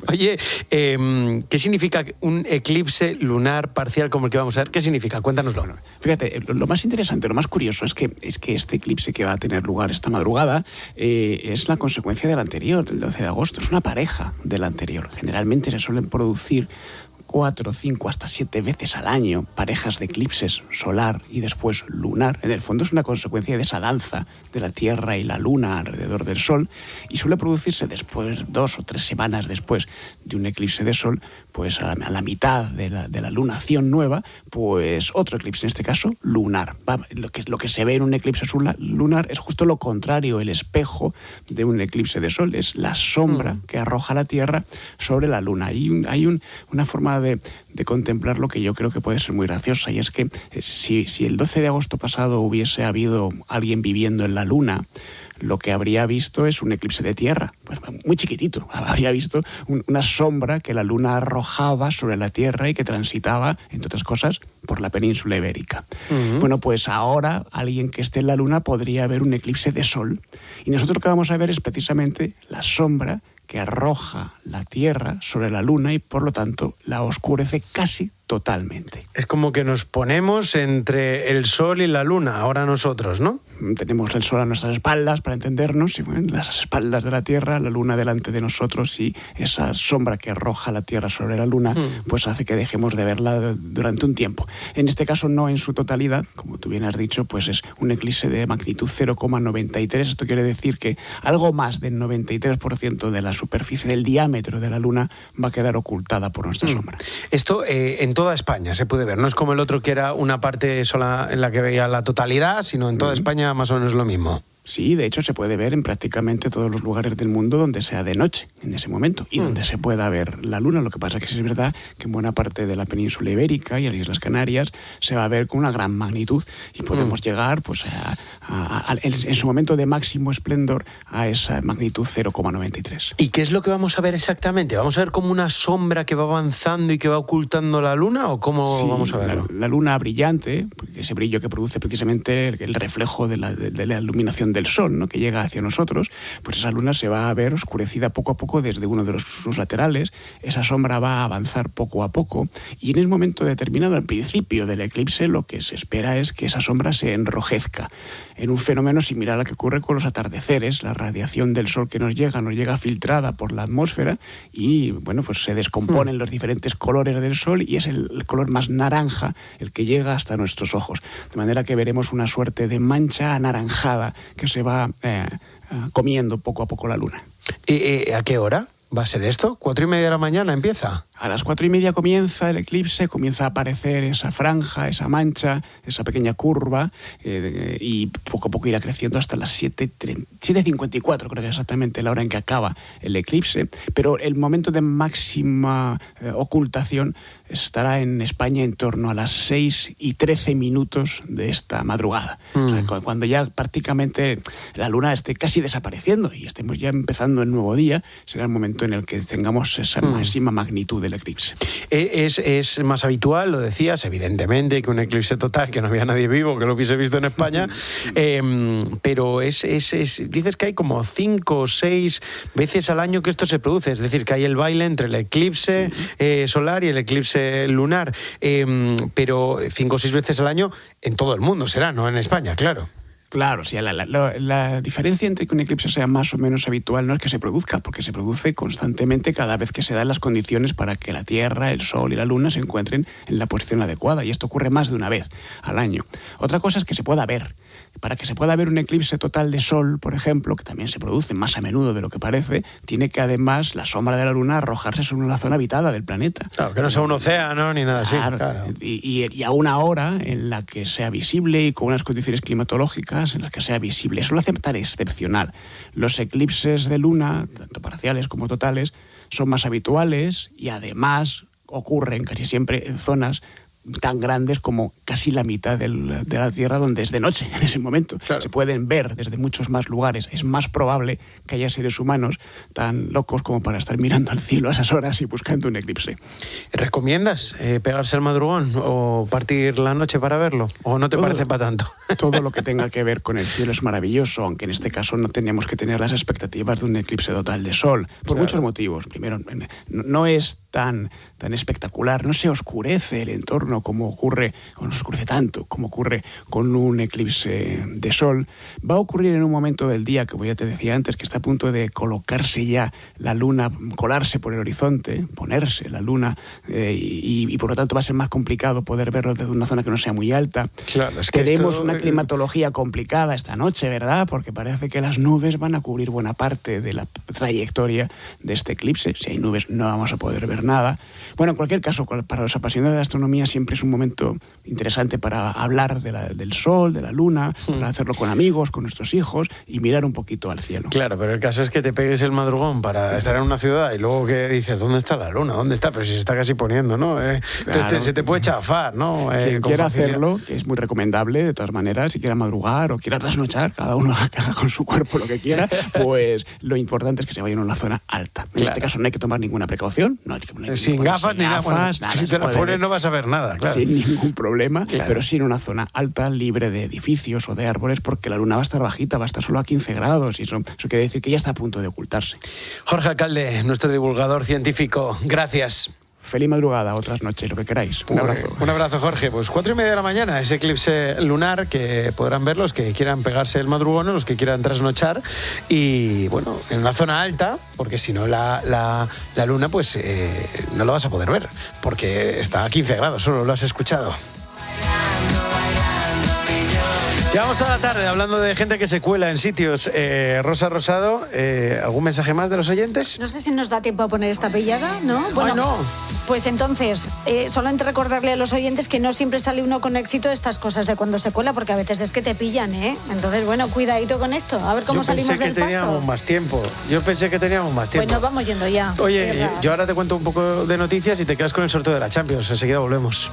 Oye, ¿qué significa un eclipse lunar parcial como el que vamos a ver? ¿Qué significa? Cuéntanoslo. Bueno, fíjate, lo más interesante, lo más curioso es que este eclipse que va a tener lugar esta madrugada es la consecuencia del anterior, del 12 de agosto. Es una pareja del anterior. Generalmente se suelen producir 4, 5, hasta 7 veces al año parejas de eclipses solar y después lunar. En el fondo es una consecuencia de esa danza de la Tierra y la Luna alrededor del Sol, y suele producirse después, 2 o 3 semanas después de un eclipse de Sol, pues a la mitad de la lunación nueva, pues otro eclipse, en este caso lunar. Lo que se ve en un eclipse lunar es justo lo contrario, el espejo de un eclipse de Sol, es la sombra que arroja la Tierra sobre la Luna. Hay una forma de contemplar lo que yo creo que puede ser muy graciosa, y es que si el 12 de agosto pasado hubiese habido alguien viviendo en la Luna, lo que habría visto es un eclipse de Tierra, pues muy chiquitito. Habría visto una sombra que la Luna arrojaba sobre la Tierra y que transitaba, entre otras cosas, por la península ibérica. Bueno, pues ahora alguien que esté en la Luna podría ver un eclipse de Sol, y nosotros lo que vamos a ver es precisamente la sombra que arroja la Tierra sobre la Luna y, por lo tanto, la oscurece casi totalmente. Es como que nos ponemos entre el Sol y la Luna, ahora nosotros, ¿no? Tenemos el Sol a nuestras espaldas, para entendernos, y bueno, las espaldas de la Tierra, la Luna delante de nosotros, y esa sombra que arroja la Tierra sobre la Luna, pues hace que dejemos de verla durante un tiempo. En este caso, no en su totalidad, como tú bien has dicho, pues es un eclipse de magnitud 0,93. Esto quiere decir que algo más del 93% de la superficie del diámetro de la Luna va a quedar ocultada por nuestra sombra. Esto en toda España se puede ver, no es como el otro que era una parte sola en la que veía la totalidad, sino en toda España más o menos lo mismo. Sí, de hecho se puede ver en prácticamente todos los lugares del mundo donde sea de noche en ese momento y donde se pueda ver la Luna. Lo que pasa es que sí es verdad que en buena parte de la península ibérica y en las Islas Canarias se va a ver con una gran magnitud y podemos llegar pues en su momento de máximo esplendor a esa magnitud 0,93. ¿Y qué es lo que vamos a ver exactamente? ¿Vamos a ver como una sombra que va avanzando y que va ocultando la Luna o cómo vamos a verlo? La Luna brillante, ese brillo que produce precisamente el reflejo de la iluminación del Sol, ¿no?, que llega hacia nosotros, pues esa Luna se va a ver oscurecida poco a poco desde uno de sus laterales. Esa sombra va a avanzar poco a poco y en un momento determinado, al principio del eclipse, lo que se espera es que esa sombra se enrojezca en un fenómeno similar al que ocurre con los atardeceres. La radiación del Sol que nos llega filtrada por la atmósfera y bueno, pues se descomponen los diferentes colores del Sol y es el color más naranja el que llega hasta nuestros ojos, de manera que veremos una suerte de mancha anaranjada que se va comiendo poco a poco la Luna. ¿Y a qué hora va a ser esto? ¿4:30 de la mañana empieza? A las 4:30 comienza el eclipse, comienza a aparecer esa franja, esa mancha, esa pequeña curva, y poco a poco irá creciendo hasta las 7:54, creo que es exactamente la hora en que acaba el eclipse, pero el momento de máxima ocultación estará en España en torno a las 6:13 de esta madrugada. O sea, cuando ya prácticamente la Luna esté casi desapareciendo y estemos ya empezando el nuevo día, será el momento en el que tengamos esa máxima magnitud del eclipse. Es más habitual, lo decías, evidentemente, que un eclipse total, que no había nadie vivo que lo hubiese visto en España, pero dices que hay como 5 o 6 veces al año que esto se produce, es decir, que hay el baile entre el eclipse solar y el eclipse lunar, pero 5 o 6 veces al año en todo el mundo será, no en España, claro. Claro, sí, la diferencia entre que un eclipse sea más o menos habitual no es que se produzca, porque se produce constantemente cada vez que se dan las condiciones para que la Tierra, el Sol y la Luna se encuentren en la posición adecuada, y esto ocurre más de una vez al año. Otra cosa es que se pueda ver. Para que se pueda ver un eclipse total de Sol, por ejemplo, que también se produce más a menudo de lo que parece, tiene que además la sombra de la Luna arrojarse sobre una zona habitada del planeta. Claro, que no sea un océano ni nada así. Claro. Y a una hora en la que sea visible y con unas condiciones climatológicas en las que sea visible. Eso lo hace tan excepcional. Los eclipses de Luna, tanto parciales como totales, son más habituales y además ocurren casi siempre en zonas tan grandes como casi la mitad de la Tierra, donde es de noche en ese momento. Claro. Se pueden ver desde muchos más lugares. Es más probable que haya seres humanos tan locos como para estar mirando al cielo a esas horas y buscando un eclipse. ¿Recomiendas pegarse al madrugón o partir la noche para verlo? ¿O no te parece para tanto? Todo lo que tenga que ver con el cielo es maravilloso, aunque en este caso no tenemos que tener las expectativas de un eclipse total de Sol, por muchos motivos. Primero, no es tan espectacular, no se oscurece el entorno nocturno como ocurre, o no se oscurece tanto como ocurre con un eclipse de sol, va a ocurrir en un momento del día que, como ya te decía antes, que está a punto de colocarse ya la luna, colarse por el horizonte, ponerse la luna, y por lo tanto va a ser más complicado poder verlo desde una zona que no sea muy alta. Claro, es que tenemos esto... una climatología complicada esta noche, ¿verdad? Porque parece que las nubes van a cubrir buena parte de la trayectoria de este eclipse. Si hay nubes no vamos a poder ver nada. Bueno, en cualquier caso, para los apasionados de la astronomía siempre es un momento interesante para hablar del sol, de la luna, para hacerlo con amigos, con nuestros hijos y mirar un poquito al cielo. Claro, pero el caso es que te pegues el madrugón para estar en una ciudad y luego que dices, ¿dónde está la luna? ¿Dónde está? Pero si se está casi poniendo, ¿no? Claro. Se te puede chafar, ¿no? Quien quiera hacerlo, que es muy recomendable, de todas maneras, si quiera madrugar o quiera trasnochar, cada uno haga con su cuerpo lo que quiera, pues lo importante es que se vayan a una zona alta. En este caso no hay que tomar ninguna precaución, no hay que poner sin gafas ni nada. Bueno, si te las pones no vas a ver nada, claro. Sin ningún problema, pero sí en una zona alta, libre de edificios o de árboles, porque la luna va a estar bajita, va a estar solo a 15 grados y eso quiere decir que ya está a punto de ocultarse. Jorge Alcalde, nuestro divulgador científico, gracias. Feliz madrugada, otras noches, lo que queráis. Un abrazo. Un abrazo, Jorge. Pues 4:30 de la mañana, ese eclipse lunar que podrán ver los que quieran pegarse el madrugón, los que quieran trasnochar. Y bueno, en una zona alta, porque si no la luna, pues no lo vas a poder ver, porque está a 15 grados, solo lo has escuchado. Llevamos toda la tarde hablando de gente que se cuela en sitios. Rosa Rosado, ¿algún mensaje más de los oyentes? No sé si nos da tiempo a poner esta pillada, ¿no? Bueno, ¡ay, no! Pues entonces, solamente recordarle a los oyentes que no siempre sale uno con éxito de estas cosas de cuando se cuela, porque a veces es que te pillan, ¿eh? Entonces, bueno, cuidadito con esto, a ver cómo salimos del paso. Yo pensé que teníamos más tiempo. Pues nos vamos yendo ya. Oye, yo ahora te cuento un poco de noticias y te quedas con el sorteo de la Champions. Enseguida volvemos.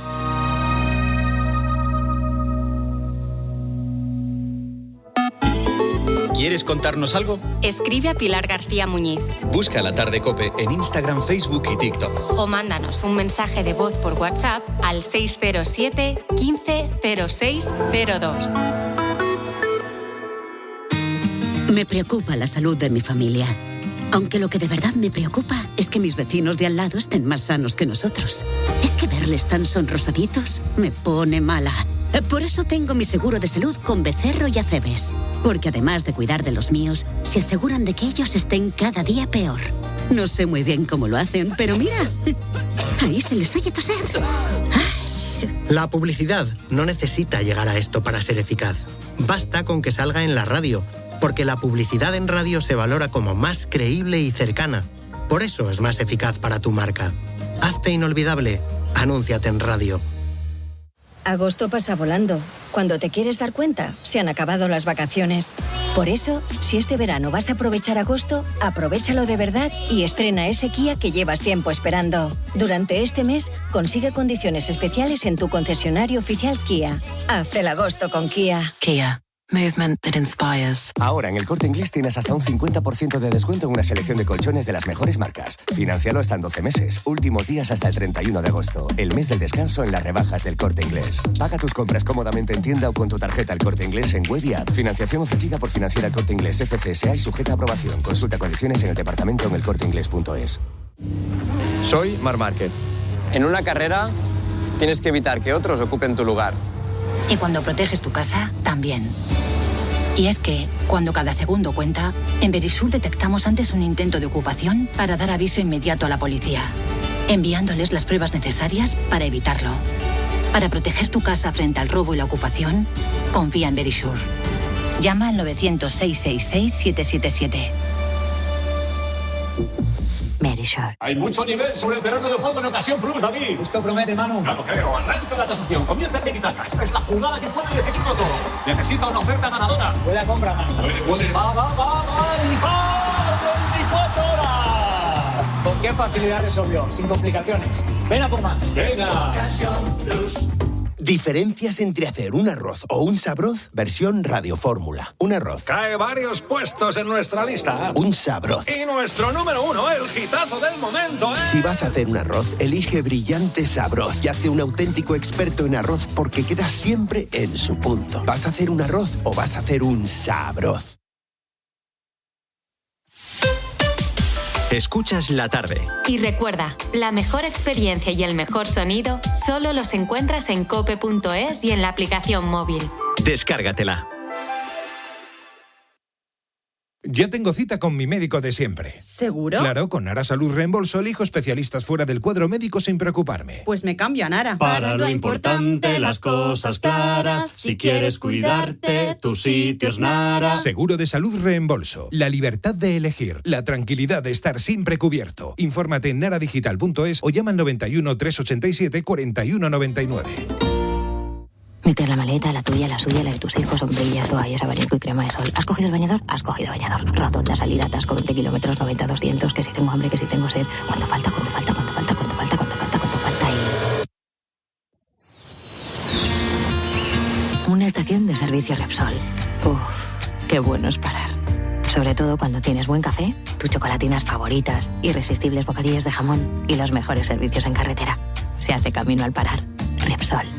¿Quieres contarnos algo? Escribe a Pilar García Muñiz. Busca La Tarde COPE en Instagram, Facebook y TikTok. O mándanos un mensaje de voz por WhatsApp al 607 15 06 02. Me preocupa la salud de mi familia. Aunque lo que de verdad me preocupa es que mis vecinos de al lado estén más sanos que nosotros. Es que verles tan sonrosaditos me pone mala. Por eso tengo mi seguro de salud con Becerro y Acebes. Porque además de cuidar de los míos, se aseguran de que ellos estén cada día peor. No sé muy bien cómo lo hacen, pero mira, ahí se les oye toser. La publicidad no necesita llegar a esto para ser eficaz. Basta con que salga en la radio, porque la publicidad en radio se valora como más creíble y cercana. Por eso es más eficaz para tu marca. Hazte inolvidable. Anúnciate en radio. Agosto pasa volando. Cuando te quieres dar cuenta, se han acabado las vacaciones. Por eso, si este verano vas a aprovechar agosto, aprovéchalo de verdad y estrena ese Kia que llevas tiempo esperando. Durante este mes, consigue condiciones especiales en tu concesionario oficial Kia. Haz el agosto con Kia. Kia. Movement that inspires. Ahora en El Corte Inglés tienes hasta un 50% de descuento en una selección de colchones de las mejores marcas. Financialo hasta en 12 meses. Últimos días hasta el 31 de agosto. El mes del descanso en las rebajas del Corte Inglés. Paga tus compras cómodamente en tienda o con tu tarjeta El Corte Inglés en web y app. Financiación ofrecida por Financiera El Corte Inglés FCSA y sujeta a aprobación. Consulta condiciones en el departamento en elcorteinglés.es. Soy Marc Márquez. En una carrera tienes que evitar que otros ocupen tu lugar. Y cuando proteges tu casa, también. Y es que, cuando cada segundo cuenta, en Verisur detectamos antes un intento de ocupación para dar aviso inmediato a la policía, enviándoles las pruebas necesarias para evitarlo. Para proteger tu casa frente al robo y la ocupación, confía en Verisur. Llama al 900-666-777. Verisur. Hay mucho nivel sobre el terreno de juego en Ocasión Plus, David. Esto promete, Manu. Ya lo creo. Arranca la tasación. Comienza el tiki-taka. Esta es la jugada que puede decidirlo todo. Necesita una oferta ganadora. Buena compra, Manu. Puede. Va. 24 horas. ¿Con qué facilidad resolvió? Sin complicaciones. Ven a por más. Venga. Ocasión Plus. Diferencias entre hacer un arroz o un sabroz, versión Radio Fórmula. Un arroz. Cae varios puestos en nuestra lista. Un sabroz. Y nuestro número 1, el hitazo del momento, ¿eh? Si vas a hacer un arroz, elige Brillante Sabroz y hazte un auténtico experto en arroz porque queda siempre en su punto. ¿Vas a hacer un arroz o vas a hacer un sabroz? Escuchas La Tarde. Y recuerda, la mejor experiencia y el mejor sonido solo los encuentras en cope.es y en la aplicación móvil. Descárgatela. Ya tengo cita con mi médico de siempre. ¿Seguro? Claro, con Nara Salud Reembolso elijo especialistas fuera del cuadro médico sin preocuparme. Pues me cambio a Nara. Para lo importante, las cosas claras. Si quieres cuidarte, tu sitio es Nara. Seguro de salud reembolso. La libertad de elegir. La tranquilidad de estar siempre cubierto. Infórmate en naradigital.es o llama al 91 387 4199. Meter la maleta, la tuya, la suya, la de tus hijos, sombrillas, toallas, abanico y crema de sol. ¿Has cogido el bañador? Has cogido bañador. Rotonda, salida, atasco, 20 kilómetros, 90, 200, que si tengo hambre, que si tengo sed. ¿Cuánto falta? ¿Cuánto falta? ¿Cuánto falta? ¿Cuánto falta? ¿Cuánto falta? ¿Cuánto falta? Y... Una estación de servicio Repsol. Uf, qué bueno es parar. Sobre todo cuando tienes buen café, tus chocolatinas favoritas, irresistibles bocadillos de jamón y los mejores servicios en carretera. Se hace camino al parar. Repsol.